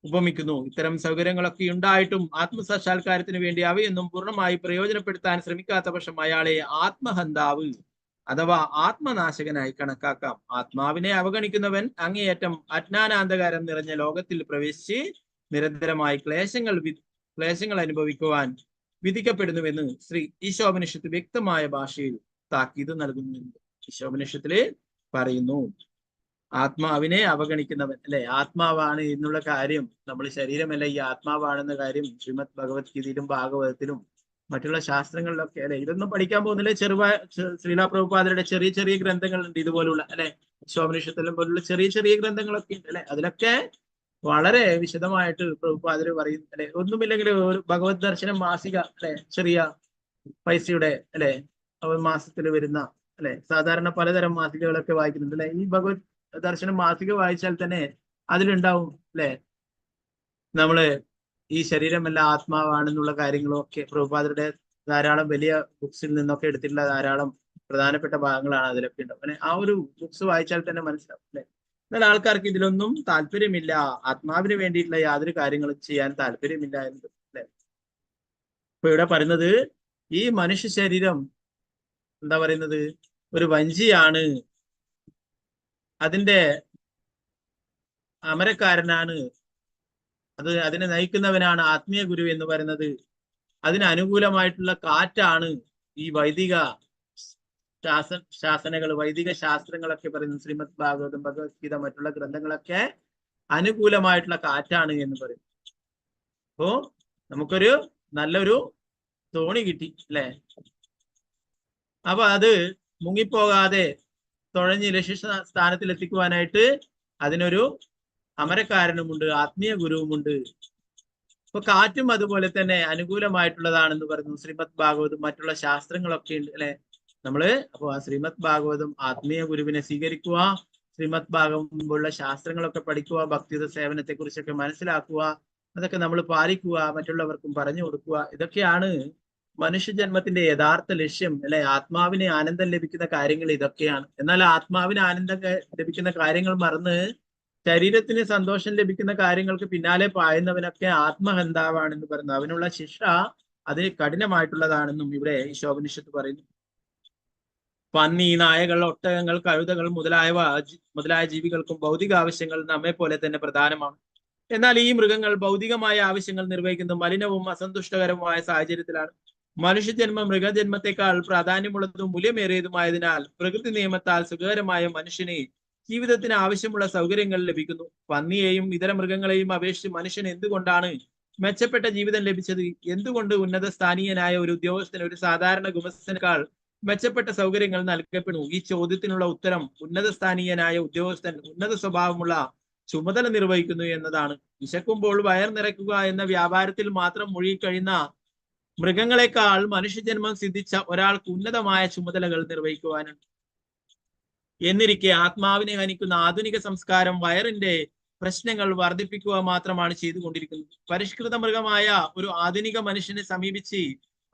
ഉപമിക്കുന്നു. ഇത്തരം സൗകര്യങ്ങളൊക്കെ ഉണ്ടായിട്ടും ആത്മസാക്ഷാത്കാരത്തിന് വേണ്ടി അവയൊന്നും പൂർണ്ണമായി പ്രയോജനപ്പെടുത്താൻ ശ്രമിക്കാത്ത പക്ഷം അയാളെ ആത്മഹന്താവ് അഥവാ ആത്മനാശകനായി കണക്കാക്കാം. ആത്മാവിനെ അവഗണിക്കുന്നവൻ അങ്ങേയറ്റം അജ്ഞാനാന്ധകാരം നിറഞ്ഞ ലോകത്തിൽ പ്രവേശിച്ച് നിരന്തരമായി ക്ലേശങ്ങൾ അനുഭവിക്കുവാൻ വിധിക്കപ്പെടുന്നുവെന്ന് ശ്രീ ഈശോപനിഷത്ത് വ്യക്തമായ ഭാഷയിൽ താക്കീത് നൽകുന്നുണ്ട്. ഈശോപനിഷത്തില് പറയുന്നു, ആത്മാവിനെ അവഗണിക്കുന്നവൻ അല്ലെ. ആത്മാവാണ് എന്നുള്ള കാര്യം, നമ്മൾ ശരീരമല്ല ഈ ആത്മാവാണെന്ന കാര്യം ശ്രീമദ് ഭഗവത്ഗീതയിലും ഭാഗവതത്തിലും മറ്റുള്ള ശാസ്ത്രങ്ങളിലൊക്കെ അല്ലെ. ഇതൊന്നും പഠിക്കാൻ പോകുന്നില്ല. ശ്രീല പ്രഭുപാദരുടെ ചെറിയ ചെറിയ ഗ്രന്ഥങ്ങളുണ്ട് ഇതുപോലുള്ള അല്ലെ. ഈശോപനിഷത്തിലും പോലുള്ള ചെറിയ ചെറിയ ഗ്രന്ഥങ്ങളൊക്കെ ഉണ്ട് അല്ലെ. അതിലൊക്കെ വളരെ വിശദമായിട്ട് പ്രഭുപാദര് പറയും അല്ലെ. ഒന്നുമില്ലെങ്കിൽ ഒരു ഭഗവത് ദർശനം മാസിക അല്ലെ, ചെറിയ പൈസയുടെ അല്ലെ, മാസത്തിൽ വരുന്ന അല്ലെ. സാധാരണ പലതരം മാസികകളൊക്കെ വായിക്കുന്നുണ്ട് അല്ലെ. ഈ ഭഗവത് ദർശനം മാസിക വായിച്ചാൽ തന്നെ അതിലുണ്ടാവും അല്ലെ, നമ്മള് ഈ ശരീരമല്ല ആത്മാവാണെന്നുള്ള കാര്യങ്ങളൊക്കെ പ്രഭുപാദരുടെ ധാരാളം വലിയ ബുക്സിൽ നിന്നൊക്കെ എടുത്തിട്ടുള്ള ധാരാളം പ്രധാനപ്പെട്ട ഭാഗങ്ങളാണ് അതിലൊക്കെ ഉണ്ടാവും അല്ലെ. ആ ഒരു ബുക്സ് വായിച്ചാൽ തന്നെ മനസ്സിലാവും അല്ലെ. എന്നാൽ ആൾക്കാർക്ക് ഇതിലൊന്നും താല്പര്യമില്ല. ആത്മാവിന് വേണ്ടിയിട്ടുള്ള യാതൊരു കാര്യങ്ങളും ചെയ്യാൻ താല്പര്യമില്ല എന്നത് അല്ലെ. ഇപ്പൊ ഇവിടെ പറയുന്നത് ഈ മനുഷ്യ ശരീരം എന്താ പറയുന്നത്, ഒരു വഞ്ചിയാണ്, അതിന്റെ അമരക്കാരനാണ്, അതിനെ നയിക്കുന്നവനാണ് ആത്മീയ ഗുരു എന്ന് പറയുന്നത്. അതിന് അനുകൂലമായിട്ടുള്ള കാറ്റാണ് ഈ വൈദിക ശാസനകൾ, വൈദിക ശാസ്ത്രങ്ങളൊക്കെ പറയുന്നത്. ശ്രീമദ് ഭാഗവതം, ഭഗവത്ഗീത, മറ്റുള്ള ഗ്രന്ഥങ്ങളൊക്കെ അനുകൂലമായിട്ടുള്ള കാറ്റാണ് എന്ന് പറയും. അപ്പോ നമുക്കൊരു നല്ലൊരു തോണി കിട്ടി അല്ലെ. അപ്പൊ അത് മുങ്ങിപ്പോകാതെ തുഴഞ്ഞ് ലക്ഷ്യസ്ഥാനത്തിൽ എത്തിക്കുവാനായിട്ട് അതിനൊരു അമരക്കാരനുമുണ്ട്, ആത്മീയ ഗുരുവുമുണ്ട്. അപ്പൊ കാറ്റും അതുപോലെ തന്നെ അനുകൂലമായിട്ടുള്ളതാണെന്ന് പറയുന്നു ശ്രീമദ് ഭാഗവതം, മറ്റുള്ള ശാസ്ത്രങ്ങളൊക്കെ ഉണ്ട് അല്ലെ. അപ്പൊ ആ ശ്രീമദ് ഭാഗവതം, ആത്മീയ ഗുരുവിനെ സ്വീകരിക്കുക, ശ്രീമദ് ഭാഗവതം പോലുള്ള ശാസ്ത്രങ്ങളൊക്കെ പഠിക്കുക, ഭക്തിയുത സേവനത്തെ കുറിച്ചൊക്കെ മനസ്സിലാക്കുക, അതൊക്കെ നമ്മൾ പാലിക്കുക, മറ്റുള്ളവർക്കും പറഞ്ഞു കൊടുക്കുക. ഇതൊക്കെയാണ് മനുഷ്യജന്മത്തിന്റെ യഥാർത്ഥ ലക്ഷ്യം അല്ലെ. ആത്മാവിന് ആനന്ദം ലഭിക്കുന്ന കാര്യങ്ങൾ ഇതൊക്കെയാണ്. എന്നാൽ ആത്മാവിന് ആനന്ദം ലഭിക്കുന്ന കാര്യങ്ങൾ മറന്ന് ശരീരത്തിന് സന്തോഷം ലഭിക്കുന്ന കാര്യങ്ങൾക്ക് പിന്നാലെ പായുന്നവനൊക്കെ ആത്മഹന്താവാണെന്ന് പറയുന്നു. അവനുള്ള ശിക്ഷ അത് കഠിനമായിട്ടുള്ളതാണെന്നും ഇവിടെ ഈശോപനിഷത്ത് പറയുന്നു. പന്നി, നായകൾ, ഒട്ടകങ്ങൾ, കഴുതകൾ മുതലായ ജീവികൾക്കും ഭൗതിക ആവശ്യങ്ങൾ നമ്മെ പോലെ തന്നെ പ്രധാനമാണ്. എന്നാൽ ഈ മൃഗങ്ങൾ ഭൗതികമായ ആവശ്യങ്ങൾ നിർവഹിക്കുന്ന മലിനവും അസന്തുഷ്ടകരവുമായ സാഹചര്യത്തിലാണ്. മനുഷ്യജന്മം മൃഗജന്മത്തെക്കാൾ പ്രാധാന്യമുള്ളതും മൂല്യമേറിയതുമായതിനാൽ പ്രകൃതി നിയമത്താൽ സുഖകരമായ മനുഷ്യന് ജീവിതത്തിന് ആവശ്യമുള്ള സൗകര്യങ്ങൾ ലഭിക്കുന്നു. പന്നിയെയും ഇതര മൃഗങ്ങളെയും അപേക്ഷിച്ച് മനുഷ്യന് എന്തുകൊണ്ടാണ് മെച്ചപ്പെട്ട ജീവിതം ലഭിച്ചത്? എന്തുകൊണ്ട് ഉന്നത സ്ഥാനീയനായ ഒരു ഉദ്യോഗസ്ഥന് ഒരു സാധാരണ ഗുമസ്തനേക്കാൾ മെച്ചപ്പെട്ട സൗകര്യങ്ങൾ നൽകപ്പെടുന്നു? ഈ ചോദ്യത്തിനുള്ള ഉത്തരം ഉന്നത സ്ഥാനീയനായ ഉദ്യോഗസ്ഥൻ ഉന്നത സ്വഭാവമുള്ള ചുമതല നിർവഹിക്കുന്നു എന്നതാണ്. വിശക്കുമ്പോൾ വയർ നിറയ്ക്കുക എന്ന വ്യാപാരത്തിൽ മാത്രം മുഴുകിക്കഴിയുന്ന മൃഗങ്ങളെക്കാൾ മനുഷ്യജന്മം സിദ്ധിച്ച ഒരാൾക്ക് ഉന്നതമായ ചുമതലകൾ നിർവഹിക്കുവാനുണ്ട്. എന്നിരിക്കെ ആത്മാവിനെ ഹനിക്കുന്ന ആധുനിക സംസ്കാരം വയറിന്റെ പ്രശ്നങ്ങൾ വർദ്ധിപ്പിക്കുക മാത്രമാണ് ചെയ്തുകൊണ്ടിരിക്കുന്നത്. പരിഷ്കൃത മൃഗമായ ഒരു ആധുനിക മനുഷ്യനെ സമീപിച്ച്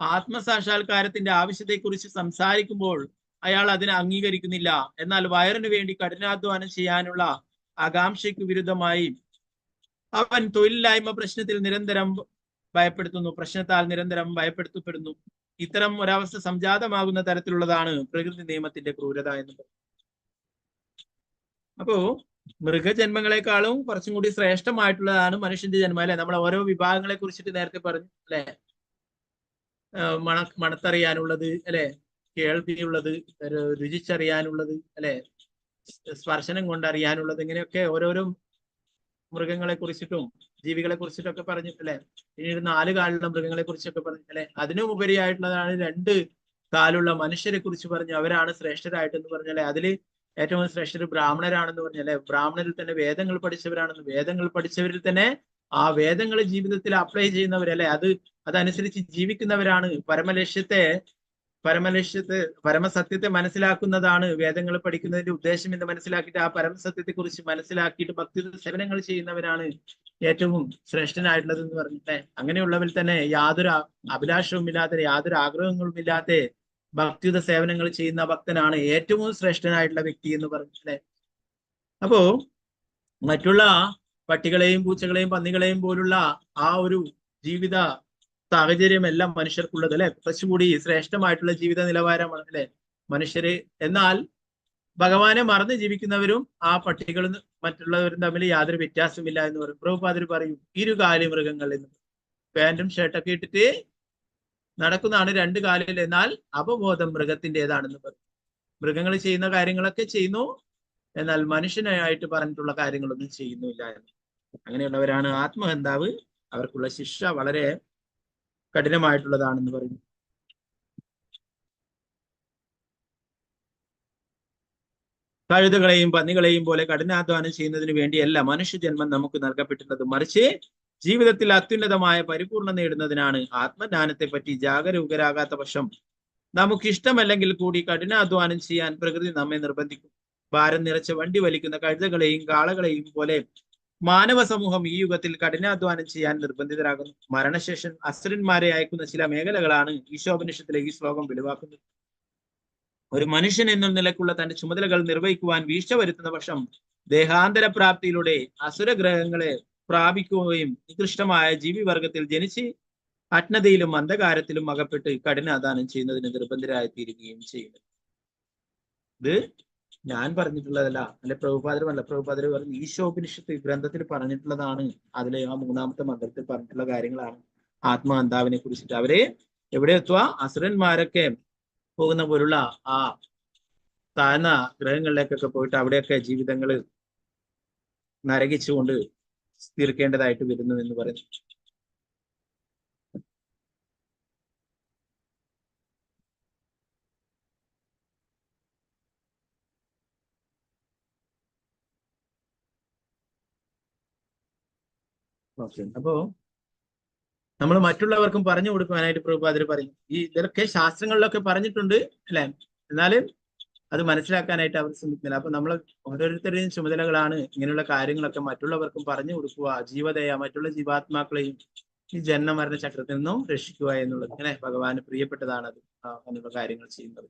ആത്മസാക്ഷാത്കാരത്തിന്റെ ആവശ്യത്തെക്കുറിച്ച് സംസാരിക്കുമ്പോൾ അയാൾ അതിനെ അംഗീകരിക്കുന്നില്ല. എന്നാൽ വയറിനു വേണ്ടി കഠിനാധ്വാനം ചെയ്യാനുള്ള ആകാംക്ഷയ്ക്ക് വിരുദ്ധമായി അവൻ തൊഴിലില്ലായ്മ പ്രശ്നത്താൽ നിരന്തരം ഭയപ്പെടുത്തപ്പെടുന്നു. ഇത്തരം ഒരവസ്ഥ സംജാതമാകുന്ന തരത്തിലുള്ളതാണ് പ്രകൃതി നിയമത്തിന്റെ ക്രൂരത എന്ന് പറയുന്നത്. അപ്പോ മൃഗജന്മങ്ങളെക്കാളും കുറച്ചും കൂടി ശ്രേഷ്ഠമായിട്ടുള്ളതാണ് മനുഷ്യന്റെ ജന്മം, അല്ലെ? നമ്മൾ ഓരോ വിഭാഗങ്ങളെ കുറിച്ചിട്ട് നേരത്തെ പറഞ്ഞു, അല്ലെ? മണത്തറിയാനുള്ളത്, അല്ലെ? കേൾവിയുള്ളത്, രുചിച്ചറിയാനുള്ളത്, അല്ലെ? സ്പർശനം കൊണ്ടറിയാനുള്ളത്, ഇങ്ങനെയൊക്കെ ഓരോരോ മൃഗങ്ങളെ കുറിച്ചിട്ടും ജീവികളെ കുറിച്ചിട്ടൊക്കെ പറഞ്ഞു, അല്ലെ? പിന്നീട് 4 കാലുള്ള മൃഗങ്ങളെ കുറിച്ചൊക്കെ പറഞ്ഞു, അല്ലെ? അതിനും ഉപരിയായിട്ടുള്ളതാണ് 2 കാലുള്ള മനുഷ്യരെ കുറിച്ച് പറഞ്ഞു. അവരാണ് ശ്രേഷ്ഠരായിട്ടെന്ന് പറഞ്ഞാലേ അതില് ഏറ്റവും ശ്രേഷ്ഠർ ബ്രാഹ്മണരാണെന്ന് പറഞ്ഞാലേ വേദങ്ങളിൽ തന്നെ വേദങ്ങൾ പഠിച്ചവരാണെന്ന്. വേദങ്ങൾ പഠിച്ചവരിൽ തന്നെ ആ വേദങ്ങൾ ജീവിതത്തിൽ അപ്ലൈ ചെയ്യുന്നവരല്ലേ, അതനുസരിച്ച് ജീവിക്കുന്നവരാണ്. പരമസത്യത്തെ മനസ്സിലാക്കുന്നതാണ് വേദങ്ങൾ പഠിക്കുന്നതിന്റെ ഉദ്ദേശം എന്ന് മനസ്സിലാക്കിയിട്ട് ആ പരമസത്യത്തെ കുറിച്ച് മനസ്സിലാക്കിയിട്ട് ഭക്തി സേവനങ്ങൾ ചെയ്യുന്നവരാണ് ഏറ്റവും ശ്രേഷ്ഠനായിട്ടുള്ളത് എന്ന് പറഞ്ഞിട്ടേ. അങ്ങനെയുള്ളവരിൽ തന്നെ യാതൊരു അഭിലാഷവും ഇല്ലാത്ത, യാതൊരു ആഗ്രഹങ്ങളും ഇല്ലാത്ത ഭക്തിയുത സേവനങ്ങൾ ചെയ്യുന്ന ഭക്തനാണ് ഏറ്റവും ശ്രേഷ്ഠനായിട്ടുള്ള വ്യക്തി എന്ന് പറഞ്ഞില്ലേ. അപ്പോ മറ്റുള്ള പട്ടികളെയും പൂച്ചകളെയും പന്നികളെയും പോലുള്ള ആ ഒരു ജീവിത സാഹചര്യമെല്ലാം മനുഷ്യർക്കുള്ളത്, അല്ലെ? കുറച്ചുകൂടി ശ്രേഷ്ഠമായിട്ടുള്ള ജീവിത നിലവാരമാണ്, അല്ലെ, മനുഷ്യര്? എന്നാൽ ഭഗവാനെ മറന്ന് ജീവിക്കുന്നവരും ആ പട്ടികളും മറ്റുള്ളവരും തമ്മിൽ യാതൊരു വ്യത്യാസമില്ല എന്ന് പറയും. പ്രഭുപാദര് പറയും, ഇരുകാലി മൃഗങ്ങൾ എന്ന്. പാന്റും ഷർട്ടൊക്കെ ഇട്ടിട്ട് നടക്കുന്നതാണ് 2 കാലിൽ, എന്നാൽ അപബോധം മൃഗത്തിൻ്റെതാണെന്ന് പറയും. മൃഗങ്ങൾ ചെയ്യുന്ന കാര്യങ്ങളൊക്കെ ചെയ്യുന്നു, എന്നാൽ മനുഷ്യനായിട്ട് പറഞ്ഞിട്ടുള്ള കാര്യങ്ങളൊന്നും ചെയ്യുന്നില്ല എന്ന്. അങ്ങനെയുള്ളവരാണ് ആത്മഹന്താവ്. അവർക്കുള്ള ശിക്ഷ വളരെ കഠിനമായിട്ടുള്ളതാണെന്ന് പറയുന്നു. കഴുതകളെയും പന്നികളെയും പോലെ കഠിനാധ്വാനം ചെയ്യുന്നതിന് വേണ്ടിയല്ല മനുഷ്യജന്മം നമുക്ക് നൽകപ്പെട്ടിട്ടുള്ളത്, മറിച്ച് ജീവിതത്തിൽ അത്യുന്നതമായ പരിപൂർണ നേടുന്നതിനാണ്. ആത്മജ്ഞാനത്തെ പറ്റി ജാഗരൂകരാകാത്ത പക്ഷം നമുക്ക് ഇഷ്ടമല്ലെങ്കിൽ കൂടി കഠിനാധ്വാനം ചെയ്യാൻ പ്രകൃതി നമ്മെ നിർബന്ധിക്കും. ഭാരം നിറച്ച വണ്ടി വലിക്കുന്ന കഴുതകളെയും കാളകളെയും പോലെ മാനവ സമൂഹം ഈ യുഗത്തിൽ കഠിനാധ്വാനം ചെയ്യാൻ നിർബന്ധിതരാകുന്നു. മരണശേഷം അസുരന്മാരെ അയക്കുന്ന ചില മേഖലകളാണ് ഈശോപനിഷത്തിലെ ഈ ശ്ലോകം വെളിവാക്കുന്നത്. ഒരു മനുഷ്യൻ എന്ന നിലക്കുള്ള തന്റെ ചുമതലകൾ നിർവഹിക്കുവാൻ വീഴ്ച വരുത്തുന്ന പക്ഷം ദേഹാന്തര പ്രാപ്തിയിലൂടെ അസുരഗ്രഹങ്ങളെ പ്രാപിക്കുകയും നികൃഷ്ടമായ ജീവിവർഗത്തിൽ ജനിച്ച് അജ്ഞതയിലും അന്ധകാരത്തിലും അകപ്പെട്ട് കഠിനാധ്വാനം ചെയ്യുന്നതിന് നിർബന്ധരായിത്തീരുകയും ചെയ്യുന്നു. ഇത് ഞാൻ പറഞ്ഞിട്ടുള്ളതല്ല, അല്ലെ പ്രഭുപാദര് പറഞ്ഞു. ഈശോപനിഷത്ത് ഗ്രന്ഥത്തിൽ പറഞ്ഞിട്ടുള്ളതാണ്. അതിലെ ആ 3-ാമത്തെ മന്ത്രത്തിൽ പറഞ്ഞിട്ടുള്ള കാര്യങ്ങളാണ് ആത്മഹന്താവിനെ കുറിച്ചിട്ട്. അവരെ എവിടെ എത്തുക? അസുരന്മാരൊക്കെ പോകുന്ന പോലുള്ള ആ താഴ്ന്ന ഗ്രഹങ്ങളിലേക്കൊക്കെ പോയിട്ട് അവിടെയൊക്കെ ജീവിതങ്ങൾ നരകിച്ചുകൊണ്ട് തീർക്കേണ്ടതായിട്ട് വരുന്നു എന്ന് പറയുന്നു. ഓക്കെ, അപ്പോ നമ്മൾ മറ്റുള്ളവർക്കും പറഞ്ഞു കൊടുക്കുവാനായിട്ട് പ്രഭുപാദര് പറയും. ഇതൊക്കെ ശാസ്ത്രങ്ങളിലൊക്കെ പറഞ്ഞിട്ടുണ്ട്, അല്ലെ? എന്നാലും അത് മനസ്സിലാക്കാനായിട്ട് അവർ ശ്രമിക്കുന്നില്ല. അപ്പൊ നമ്മൾ ഓരോരുത്തരുടെയും ചുമതലകളാണ് ഇങ്ങനെയുള്ള കാര്യങ്ങളൊക്കെ മറ്റുള്ളവർക്കും പറഞ്ഞു കൊടുക്കുക, ജീവതയ മറ്റുള്ള ജീവാത്മാക്കളെയും ഈ ജന്മ മരണ ചക്രത്തിൽ നിന്നും രക്ഷിക്കുക എന്നുള്ളത്. ഇങ്ങനെ ഭഗവാന് പ്രിയപ്പെട്ടതാണ് അത്, അങ്ങനെയുള്ള കാര്യങ്ങൾ ചെയ്യുന്നത്.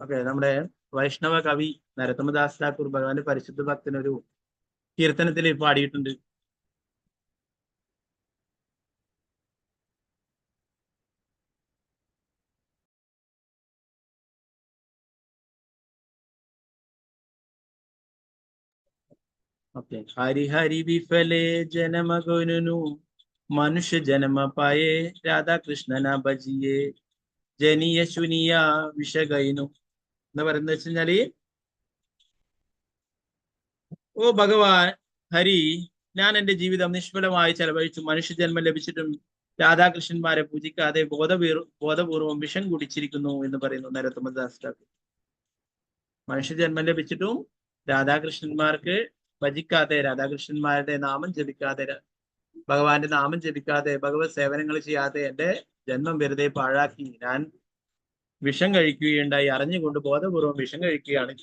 ഓക്കെ, നമ്മുടെ വൈഷ്ണവ കവി നരോത്തമദാസ് ഠാക്കൂർ ഭഗവാന്റെ പരിശുദ്ധ ഭക്തനൊരു കീർത്തനത്തിൽ പാടിയിട്ടുണ്ട്. ഓക്കെ. ഹരി ഹരി വിഫലെ ജനമഗുനു മനുഷ്യ ജന്മ പായേ രാധാകൃഷ്ണന ഭജിയേ ജനിയ ശുനിയ വിഷഗൈനു എന്ന് പറയുന്നത് വെച്ച് കഴിഞ്ഞാല്, ഓ ഭഗവാൻ ഹരി, ഞാൻ എന്റെ ജീവിതം നിഷ്ഫലമായി ചെലവഴിച്ചു. മനുഷ്യജന്മം ലഭിച്ചിട്ടും രാധാകൃഷ്ണന്മാരെ പൂജിക്കാതെ ബോധപൂർവം വിഷം കുടിച്ചിരിക്കുന്നു എന്ന് പറയുന്നു നരോത്തമദാസ് ഠാക്കൂർ. മനുഷ്യജന്മം ലഭിച്ചിട്ടും രാധാകൃഷ്ണന്മാർക്ക് ഭജിക്കാതെ, രാധാകൃഷ്ണന്മാരുടെ നാമം ജപിക്കാതെ, ഭഗവാന്റെ നാമം ജപിക്കാതെ, ഭഗവത് സേവനങ്ങൾ ചെയ്യാതെ എന്റെ ജന്മം വെറുതെ പാഴാക്കി ഞാൻ വിഷം കഴിക്കുകയുണ്ടായി. അറിഞ്ഞുകൊണ്ട് ബോധപൂർവം വിഷം കഴിക്കുകയാണ്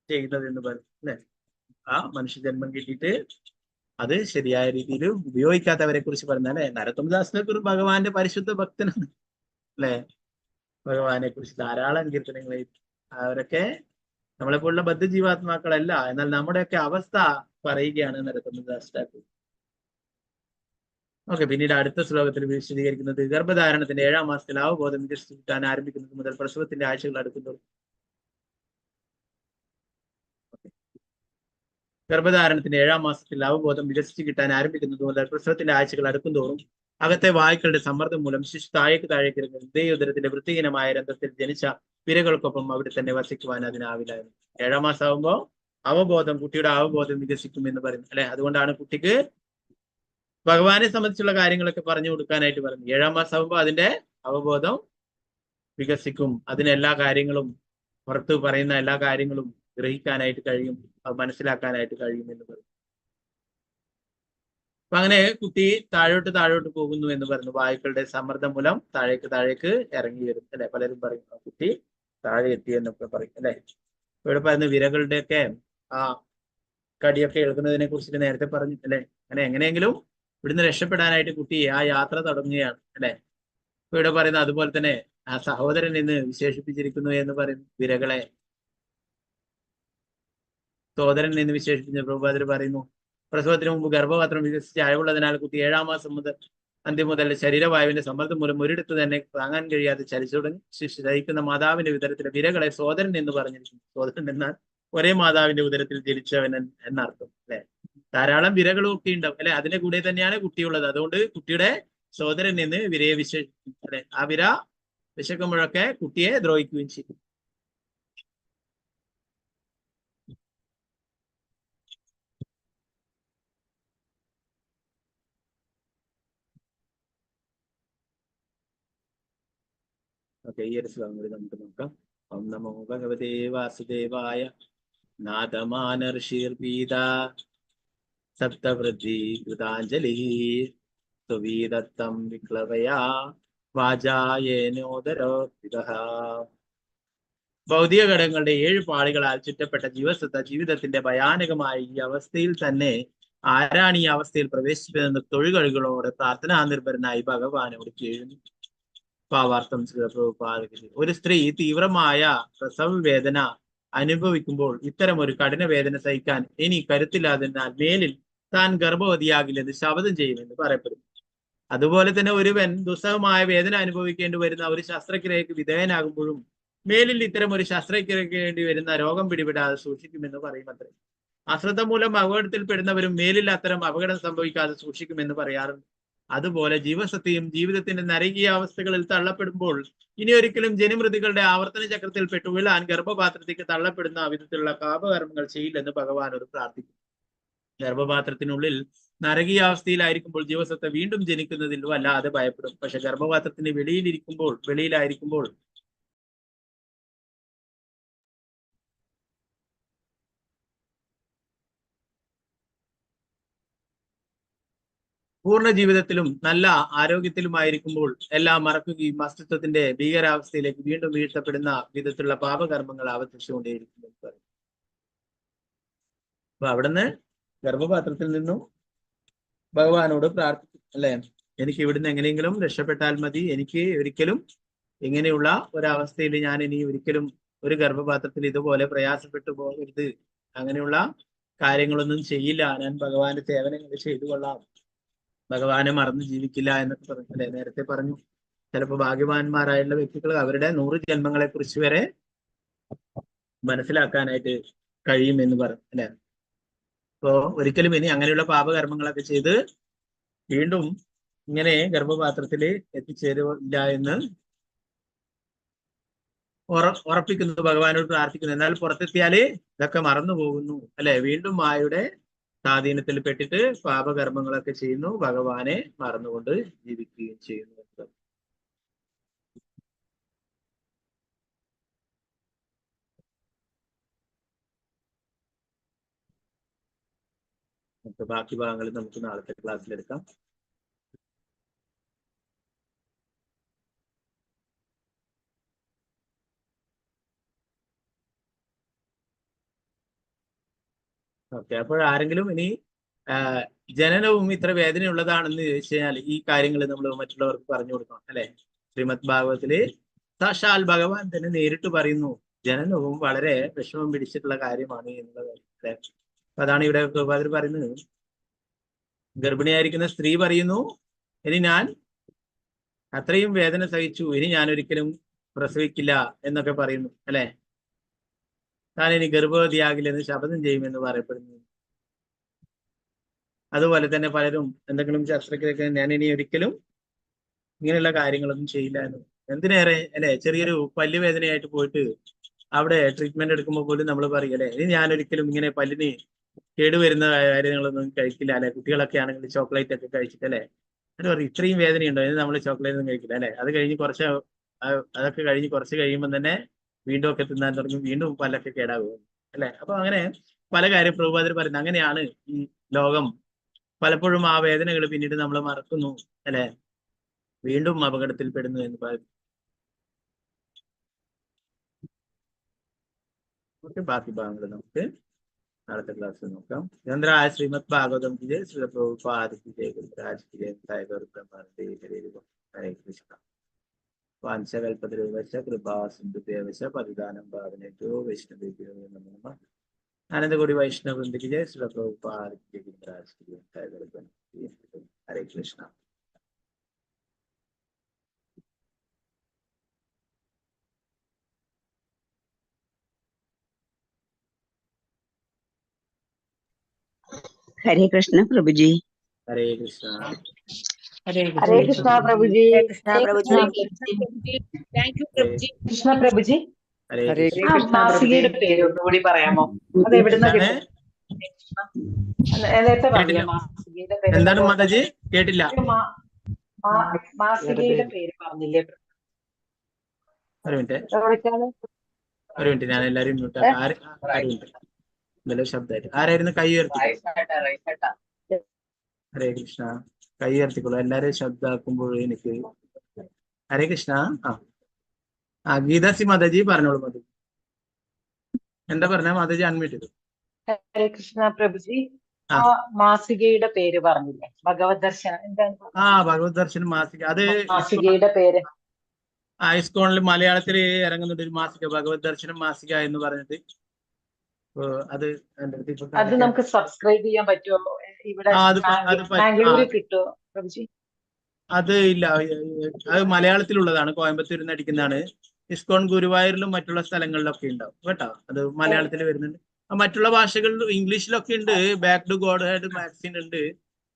ചെയ്യുന്നത് എന്ന് പറയും അല്ലെ. ആ മനുഷ്യജന്മം കിട്ടിയിട്ട് അത് ശരിയായ രീതിയിൽ ഉപയോഗിക്കാത്തവരെ കുറിച്ച് പറയുന്നത് അല്ലെ. നരോത്തമദാസിനെ കുറിച്ച് ഭഗവാന്റെ പരിശുദ്ധ ഭക്തനാണ് അല്ലെ. ഭഗവാനെ കുറിച്ച് ധാരാളം കീർത്തനങ്ങൾ. അവരൊക്കെ നമ്മളെപ്പോലുള്ള ബദ്ധജീവാത്മാക്കളല്ല, എന്നാൽ നമ്മുടെയൊക്കെ അവസ്ഥ പറയുകയാണ് നരോത്തമദാസ് ഠാക്കൂർ. ഓക്കെ. പിന്നീട് അടുത്ത ശ്ലോകത്തിൽ വിശദീകരിക്കുന്നത്, ഗർഭധാരണത്തിന്റെ 7-ാം മാസത്തിൽ അവബോധം വികസിക്കാൻ ആരംഭിക്കുന്നത് മുതൽ പ്രസവത്തിന്റെ ആഴ്ചകൾ അടുക്കുന്നു. ഗർഭധാരണത്തിന്റെ 7-ാം മാസത്തിൽ അവബോധം വികസിച്ച് കിട്ടാൻ ആരംഭിക്കുന്നത് മുതൽ പ്രസവത്തിന്റെ ആഴ്ചകൾ അടുക്കുന്തോറും അകത്തെ വായുക്കളുടെ സമ്മർദ്ദം മൂലം ശിശു താഴേക്ക് ഇറങ്ങും. ഹൃദയോദരത്തിന്റെ വൃത്തിഹീനമായ രന്ധത്തിൽ ജനിച്ച വിരകൾക്കൊപ്പം അവിടെ തന്നെ വസിക്കുവാൻ അതിനാവില്ലായിരുന്നു. 7-ാം മാസം ആകുമ്പോൾ അവബോധം, കുട്ടിയുടെ അവബോധം വികസിക്കും എന്ന് പറയുന്നു അല്ലെ. അതുകൊണ്ടാണ് കുട്ടിക്ക് ഭഗവാനെ സംബന്ധിച്ചുള്ള കാര്യങ്ങളൊക്കെ പറഞ്ഞു കൊടുക്കാനായിട്ട് പറഞ്ഞു. 7-ാം മാസം ആകുമ്പോൾ അതിന്റെ അവബോധം വികസിക്കും. അതിനെല്ലാ കാര്യങ്ങളും, പുറത്ത് പറയുന്ന എല്ലാ കാര്യങ്ങളും ഗ്രഹിക്കാനായിട്ട് കഴിയും, അത് മനസ്സിലാക്കാനായിട്ട് കഴിയും എന്ന് പറയും. അപ്പൊ അങ്ങനെ കുട്ടി താഴോട്ട് പോകുന്നു എന്ന് പറയുന്നു. വായുക്കളുടെ സമ്മർദ്ദം മൂലം താഴേക്ക് ഇറങ്ങി വരും അല്ലെ. പലരും പറയും കുട്ടി താഴെ എത്തി എന്നൊക്കെ പറയും അല്ലെ. ഇവിടെ പറയുന്ന വിരകളുടെയൊക്കെ ആ കടിയൊക്കെ എടുക്കുന്നതിനെ കുറിച്ചിട്ട് നേരത്തെ പറഞ്ഞു അല്ലെ. അങ്ങനെ എങ്ങനെയെങ്കിലും ഇവിടുന്ന് രക്ഷപ്പെടാനായിട്ട് കുട്ടി ആ യാത്ര തുടങ്ങുകയാണ് അല്ലെ. ഇപ്പൊ ഇവിടെ പറയുന്നത് അതുപോലെ തന്നെ ആ സഹോദരൻ എന്ന് വിശേഷിപ്പിച്ചിരിക്കുന്നു എന്ന് പറയുന്നു. വിരകളെ സഹോദരൻ എന്ന് വിശേഷിപ്പിച്ച പ്രഭുപാദർ പറയുന്നു, പ്രസവത്തിന് മുമ്പ് ഗർഭപാത്രം വികസിച്ച് അയവുള്ളതിനാൽ കുട്ടി 7-ാം മാസം മുതൽ അന്ത്യം മുതൽ ശരീരവായുവിന്റെ സമ്മർദ്ദം മൂലം ഒരിടത്ത് തന്നെ താങ്ങാൻ കഴിയാതെ ചലിച്ചു തുടങ്ങി. ശിശു ധരിക്കുന്ന മാതാവിന്റെ ഉദരത്തിലെ വിരകളെ സോദരൻ എന്ന് പറഞ്ഞിരിക്കുന്നു. സോദരൻ എന്നാൽ ഒരേ മാതാവിന്റെ ഉദരത്തിൽ ജനിച്ചവൻ എന്നർത്ഥം അല്ലെ. ധാരാളം വിരകളും ഒക്കെ ഉണ്ടാവും അല്ലെ. അതിന്റെ കൂടെ തന്നെയാണ് കുട്ടിയുള്ളത്. അതുകൊണ്ട് കുട്ടിയുടെ സോദരൻ എന്ന് വിരയെ വിശേഷിക്കും അല്ലെ. ആ വിര വിശക്കുമ്പോഴൊക്കെ കുട്ടിയെ ദ്രോഹിക്കുകയും ചെയ്യും. ഓക്കെ. ഈ ഒരു ശ്ലോകം കൂടി നമുക്ക് നോക്കാം. ഓം നമോ ഭഗവതേ വാസുദേവായ നാദമാനർഷീർപീത സപ്തവൃദ്ധി കൃതാഞ്ജലി സുവീദത്തം വിക്ലവയാ വാചായേനോദരോക്തിതഃ. ഭൗതിക ഘടകങ്ങളുടെ 7 പാളികളാൽ ചുറ്റപ്പെട്ട ജീവസത്ത ജീവിതത്തിന്റെ ഭയാനകമായ ഈ അവസ്ഥയിൽ തന്നെ ആരാണ് ഈ അവസ്ഥയിൽ പ്രവേശിപ്പിക്കുന്ന തൊഴിലുകളോടെ പ്രാർത്ഥനാ നിർഭരനായി ഭഗവാനോട് കേഴുന്നു. ഭാവാർത്ഥം ഒരു സ്ത്രീ തീവ്രമായ പ്രസവ വേദന അനുഭവിക്കുമ്പോൾ ഇത്തരം ഒരു കഠിന വേദന സഹിക്കാൻ ഇനി കരുത്തില്ലാതിരുന്നാൽ മേലിൽ താൻ ഗർഭവതിയാകില്ലെന്ന് ശപഥം ചെയ്യുമെന്ന് പറയപ്പെടുന്നു. അതുപോലെ തന്നെ ഒരുവൻ ദുസ്സഹമായ വേദന അനുഭവിക്കേണ്ടി വരുന്ന ഒരു ശസ്ത്രക്രിയക്ക് വിധേയനാകുമ്പോഴും മേലിൽ ഇത്തരം ഒരു ശസ്ത്രക്രിയക്ക് വേണ്ടി വരുന്ന രോഗം പിടിപെടാതെ സൂക്ഷിക്കുമെന്ന് പറയുമത്രേ. അശ്രദ്ധ മൂലം അപകടത്തിൽപ്പെടുന്നവരും മേലിൽ അത്തരം അപകടം സംഭവിക്കാതെ സൂക്ഷിക്കുമെന്ന് പറയാറുണ്ട്. അതുപോലെ ജീവസത്യം ജീവിതത്തിന്റെ നരകീയ അവസ്ഥകളിൽ തള്ളപ്പെടുമ്പോൾ ഇനി ഒരിക്കലും ജനിമൃതികളുടെ ആവർത്തന ചക്രത്തിൽ പെട്ടു വീഴാൻ ഗർഭപാത്രത്തേക്ക് തള്ളപ്പെടുന്ന വിധത്തിലുള്ള പാപകർമ്മങ്ങൾ ചെയ്യില്ലെന്ന് ഭഗവാനോട് പ്രാർത്ഥിക്കും. ഗർഭപാത്രത്തിനുള്ളിൽ നരകീയ അവസ്ഥയിലായിരിക്കുമ്പോൾ ജീവസത്ത വീണ്ടും ജനിക്കുന്നതിൽ വല്ലാതെ ഭയപ്പെടും. പക്ഷെ ഗർഭപാത്രത്തിന് വെളിയിലായിരിക്കുമ്പോൾ പൂർണ്ണ ജീവിതത്തിലും നല്ല ആരോഗ്യത്തിലുമായിരിക്കുമ്പോൾ എല്ലാം മറക്കുകയും അസ്തിത്വത്തിന്റെ ഭീകരാവസ്ഥയിലേക്ക് വീണ്ടും വീഴ്ത്തപ്പെടുന്ന വിധത്തിലുള്ള പാപകർമ്മങ്ങൾ ആവർത്തിച്ചുകൊണ്ടേയിരിക്കും എന്ന് പറയും. അപ്പൊ അവിടുന്ന് ഗർഭപാത്രത്തിൽ നിന്നും ഭഗവാനോട് പ്രാർത്ഥിക്കും അല്ലെ. എനിക്ക് ഇവിടുന്ന് എങ്ങനെയെങ്കിലും രക്ഷപ്പെട്ടാൽ മതി. എനിക്ക് ഒരിക്കലും ഇങ്ങനെയുള്ള ഒരവസ്ഥയിൽ ഞാൻ ഇനി ഒരിക്കലും ഒരു ഗർഭപാത്രത്തിൽ ഇതുപോലെ പ്രയാസപ്പെട്ടു പോകരുത്. അങ്ങനെയുള്ള കാര്യങ്ങളൊന്നും ചെയ്യില്ല. ഞാൻ ഭഗവാന്റെ സേവനങ്ങൾ ചെയ്തു കൊള്ളാം, ഭഗവാനെ മറന്ന് ജീവിക്കില്ല എന്നൊക്കെ പറഞ്ഞു അല്ലെ. നേരത്തെ പറഞ്ഞു ചിലപ്പോൾ ഭാഗ്യവാന്മാരായുള്ള വ്യക്തികൾ അവരുടെ 100 ജന്മങ്ങളെ കുറിച്ച് വരെ മനസ്സിലാക്കാനായിട്ട് കഴിയും എന്ന് പറഞ്ഞു അല്ലെ. അപ്പോ ഒരിക്കലും ഇനി അങ്ങനെയുള്ള പാപകർമ്മങ്ങളൊക്കെ ചെയ്ത് വീണ്ടും ഇങ്ങനെ ഗർഭപാത്രത്തിൽ എത്തിച്ചേരില്ല എന്ന് ഉറപ്പിക്കുന്നു, ഭഗവാനോട് പ്രാർത്ഥിക്കുന്നു. എന്നാൽ പുറത്തെത്തിയാല് ഇതൊക്കെ മറന്നു പോകുന്നു അല്ലെ, വീണ്ടും മായയുടെ സ്വാധീനത്തിൽ പെട്ടിട്ട് പാപകർമ്മങ്ങളൊക്കെ ചെയ്യുന്നു, ഭഗവാനെ മറന്നുകൊണ്ട് ജീവിക്കുകയും ചെയ്യുന്നു. ബാക്കി ഭാഗങ്ങൾ നമുക്ക് നാളത്തെ ക്ലാസ്സിലെടുക്കാം. ഓക്കെ, അപ്പോൾ ആരെങ്കിലും ഇനി ജനനവും ഇത്ര വേദനയുള്ളതാണെന്ന് ചോദിച്ചു കഴിഞ്ഞാൽ ഈ കാര്യങ്ങൾ നമ്മൾ മറ്റുള്ളവർക്ക് പറഞ്ഞു കൊടുക്കണം അല്ലെ. ശ്രീമദ് ഭാഗവത്തില് സാക്ഷാൽ ഭഗവാൻ തന്നെ നേരിട്ട് പറയുന്നു ജനനവും വളരെ വിഷമം പിടിച്ചിട്ടുള്ള കാര്യമാണ് എന്നുള്ളത് അല്ലെ. അപ്പൊ അതാണ് ഇവിടെ പ്രഭാതർ പറയുന്നത്. ഗർഭിണിയായിരിക്കുന്ന സ്ത്രീ പറയുന്നു, ഇനി ഞാൻ അത്രയും വേദന സഹിച്ചു, ഇനി ഞാൻ ഒരിക്കലും പ്രസവിക്കില്ല എന്നൊക്കെ പറയുന്നു അല്ലെ. താൻ ഇനി ഗർഭവതിയാകില്ലെന്ന് ശപഥം ചെയ്യുമെന്ന് പറയപ്പെടുന്നു. അതുപോലെ തന്നെ പലരും എന്തെങ്കിലും ശസ്ത്രക്രിയൊക്കെ ഞാൻ ഇനി ഒരിക്കലും ഇങ്ങനെയുള്ള കാര്യങ്ങളൊന്നും ചെയ്യില്ല എന്ന്. എന്തിനേറെ അല്ലെ, ചെറിയൊരു പല്ലുവേദനയായിട്ട് പോയിട്ട് അവിടെ ട്രീറ്റ്മെന്റ് എടുക്കുമ്പോൾ പോലും നമ്മൾ പറയും അല്ലെ, ഇനി ഞാൻ ഒരിക്കലും ഇങ്ങനെ പല്ലിന് കേടുവരുന്ന കാര്യങ്ങളൊന്നും കഴിക്കില്ല അല്ലെ. കുട്ടികളൊക്കെ ആണെങ്കിൽ ചോക്ലേറ്റ് ഒക്കെ കഴിച്ചിട്ട് അല്ലെ, അത് പറയും ഇത്രയും വേദനയുണ്ടോ, ഇനി നമ്മൾ ചോക്ലേറ്റ് ഒന്നും കഴിക്കില്ല അല്ലെ. അത് കഴിഞ്ഞ് അതൊക്കെ കഴിഞ്ഞ് കുറച്ച് കഴിയുമ്പോൾ തന്നെ വീണ്ടും ഒക്കെ തിന്നാൻ തുടങ്ങും, വീണ്ടും പല്ലൊക്കെ കേടാകും അല്ലെ. അപ്പൊ അങ്ങനെ പല കാര്യം പ്രഭുപാദർ പറയുന്നത്. അങ്ങനെയാണ് ഈ ലോകം. പലപ്പോഴും ആ വേദനകൾ പിന്നീട് നമ്മൾ മറക്കുന്നു അല്ലെ, വീണ്ടും അപകടത്തിൽപ്പെടുന്നു എന്ന് പറയും. ബാക്കി ഭാഗങ്ങൾ നമുക്ക് നാളത്തെ ക്ലാസ്സിൽ നോക്കാം. ശ്രീമദ് ഭാഗവതം की जय, श्रील प्रभुपाद की जय, गुरुराज की जय, हरे कृष्ण. वांछकल्पतरुश्च कृपा सिन्धुभ्यश्च पतितानां पावनेभ्यो वैष्णवेभ्यो नमो नमः. आनंदकोटि वैष्णव वृंद की जय, श्रील प्रभुपाद की जय, गुरुराज की जय, हरे कृष्ण. हरे कृष्ण प्रभु जी. हरे कृष्ण. हरे हरे कृष्णा प्रभु जी. कृष्ण प्रभु जी. Thank you പ്രഭുജി. കൃഷ്ണ പ്രഭുജി, हरे हरे कृष्ण. ആ कृष्ण प्रभु जी. മാസികയുടെ പേര് ഒന്നുകൂടി പറയാമോ? അത് എവിടുന്ന എന്താണ്? കിട്ടും? നേരത്തെ പറഞ്ഞില്ലേ മാസികയുടെ പേര്? എന്താണ് മാതാജി, കേട്ടില്ല. ഒരു മാസികയുടെ പേര് പറഞ്ഞില്ലേ? ഒരു മിനിറ്റ്, എവിടേക്കാണ്? ഒരു മിനിറ്റ്, ഞാൻ എല്ലാരും മ്യൂട്ട് ആക്കാം. നല്ല ശബ്ദമായിട്ട് ആരായിരുന്നു കൈ ഉയർത്തി? ഹരേ കൃഷ്ണ. കൈ ഉയർത്തിക്കോളൂ എല്ലാരും ശബ്ദമാക്കുമ്പോൾ എനിക്ക്. ഹരേ കൃഷ്ണ. ആ ഗീതാസി മാതാജി പറഞ്ഞോളൂ. മതി എന്താ പറഞ്ഞ മാതാജി? അൺമ്യൂട്ട് ചെയ്തു. ഹരേ കൃഷ്ണ പ്രഭുജി, ആ. ആ മാസികയുടെ പേര് പറഞ്ഞില്ലേ? ഭഗവത് ദർശനം എന്താണ്? ഭഗവത് ദർശനം മാസിക. അത് മാസികയുടെ പേര് ഐസ്കോണിൽ മലയാളത്തിൽ ഇറങ്ങുന്നുണ്ട് ഒരു മാസിക, ഭഗവത് ദർശനം മാസിക എന്ന് പറഞ്ഞിട്ട്. അത് അത് നമുക്ക് സബ്സ്ക്രൈബ് ചെയ്യാൻ പറ്റുമോ? ഇവിടെ ബാംഗ്ലൂരിൽ കിട്ടുമോ പ്രഭുജി? അത് ഇല്ല, അത് മലയാളത്തിലുള്ളതാണ്, കോയമ്പത്തൂരിൽ നിന്ന് അടിക്കുന്നതാണ്. ഇസ്കോൺ ഗുരുവായൂരിലും മറ്റുള്ള സ്ഥലങ്ങളിലൊക്കെ ഉണ്ടാവും കേട്ടോ. അത് മലയാളത്തിൽ വരുന്നുണ്ട്. മറ്റുള്ള ഭാഷകളിലും ഇംഗ്ലീഷിലൊക്കെ ഉണ്ട്. Back to Godhead magazine ഉണ്ട്,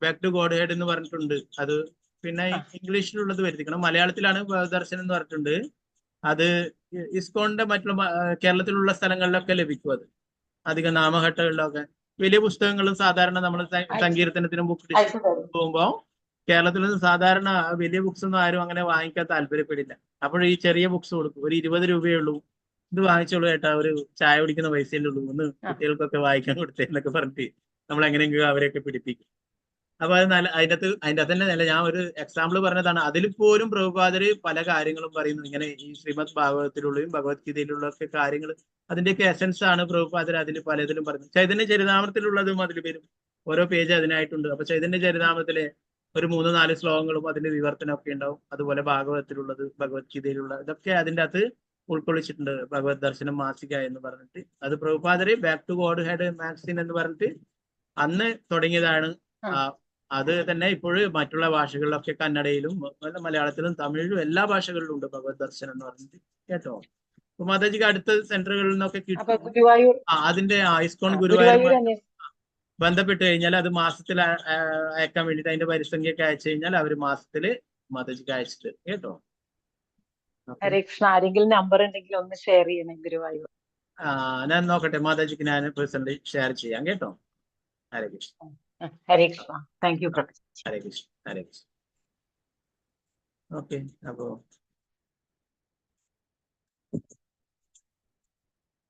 ബാക്ക് ടു ഗോഡ് ഹെഡ് എന്ന് പറഞ്ഞിട്ടുണ്ട്. അത് പിന്നെ ഇംഗ്ലീഷിലുള്ളത് വരുത്തിക്കണം. മലയാളത്തിലാണ് ദർശനം എന്ന് പറഞ്ഞിട്ടുണ്ട്. അത് ഇസ്കോണിന്റെ മറ്റുള്ള കേരളത്തിലുള്ള സ്ഥലങ്ങളിലൊക്കെ ലഭിക്കും. അത് അധികം നാമഘട്ടങ്ങളിലൊക്കെ. വലിയ പുസ്തകങ്ങളും സാധാരണ നമ്മൾ സങ്കീർത്തനത്തിനും ബുക്ക് പോകുമ്പോൾ കേരളത്തിൽ നിന്ന് സാധാരണ വലിയ ബുക്സ് ഒന്നും ആരും അങ്ങനെ വാങ്ങിക്കാൻ താല്പര്യപ്പെടില്ല. അപ്പോൾ ഈ ചെറിയ ബുക്സ് കൊടുക്കും. ഒരു 20 രൂപയേ ഉള്ളൂ, ഇത് വാങ്ങിച്ചോളൂ ഏട്ടാ, ഒരു ചായ കുടിക്കുന്ന പൈസയല്ലേ ഉള്ളൂ, ഒന്ന് കുട്ടികൾക്കൊക്കെ വായിക്കാൻ കൊടുത്തേ എന്നൊക്കെ പറഞ്ഞിട്ട് നമ്മൾ എങ്ങനെയെങ്കിലും അവരെയൊക്കെ പിടിപ്പിക്കും. അപ്പൊ അത് നല്ല അതിൻ്റെ തന്നെ നല്ല. ഞാൻ ഒരു എക്സാമ്പിൾ പറഞ്ഞതാണ്. അതിൽ പോലും പ്രഭുപാദര് പല കാര്യങ്ങളും പറയുന്നു. ഇങ്ങനെ ഈ ശ്രീമദ് ഭാഗവതത്തിലുള്ളയും ഭഗവത്ഗീതയിലുള്ള ഒക്കെ കാര്യങ്ങൾ, അതിന്റെയൊക്കെ എസൻസ് ആണ് പ്രഭുപാദര് അതിൽ പലതിലും പറയുന്നത്. ചൈതന്യ ചരിതാമൃതത്തിലുള്ളതും അതിൽ വരും, ഓരോ പേജ് അതിനായിട്ടുണ്ട്. അപ്പൊ ചൈതന്യ ചരിതാമൃതത്തിലെ ഒരു 3-4 ശ്ലോകങ്ങളും അതിന്റെ വിവർത്തനമൊക്കെ ഉണ്ടാവും. അതുപോലെ ഭാഗവതത്തിലുള്ളത്, ഭഗവത്ഗീതയിലുള്ള ഇതൊക്കെ അതിൻ്റെ അകത്ത് ഉൾക്കൊള്ളിച്ചിട്ടുണ്ട്. ഭഗവത് ദർശനം മാസിക എന്ന് പറഞ്ഞിട്ട് അത് പ്രഭുപാദര് back to Godhead magazine എന്ന് പറഞ്ഞിട്ട് അന്ന് തുടങ്ങിയതാണ്. അത് തന്നെ ഇപ്പോൾ മറ്റുള്ള ഭാഷകളിലൊക്കെ കന്നഡയിലും മലയാളത്തിലും തമിഴിലും എല്ലാ ഭാഷകളിലും ഉണ്ട് ഭഗവത് ദർശനം എന്ന് പറഞ്ഞിട്ട് കേട്ടോ. അപ്പൊ മാതാജിക്ക് അടുത്ത സെന്ററുകളിൽ നിന്നൊക്കെ കിട്ടും. അതിന്റെ ഐസ്കോൺ ഗുരുവായൂർ ബന്ധപ്പെട്ട് കഴിഞ്ഞാൽ അത് മാസത്തിൽ അയക്കാൻ വേണ്ടിയിട്ട് അതിന്റെ പരിസംഖ്യയൊക്കെ അയച്ചു കഴിഞ്ഞാൽ അവർ മാസത്തില് മാതാജിക്ക് അയച്ചിട്ട് കേട്ടോ. ഹരേ കൃഷ്ണ. ആരെങ്കിലും നമ്പർ ഉണ്ടെങ്കിൽ ഒന്ന് ഷെയർ ചെയ്യണേ ഗുരുവായൂർ. ഞാൻ നോക്കട്ടെ, മാതാജിക്ക് ഞാൻ പേഴ്സണലി ഷെയർ ചെയ്യാം കേട്ടോ. Hare Krishna. Hare Krishna. Thank you. Hare Krishna. Hare Krishna. Okay, അപ്പോ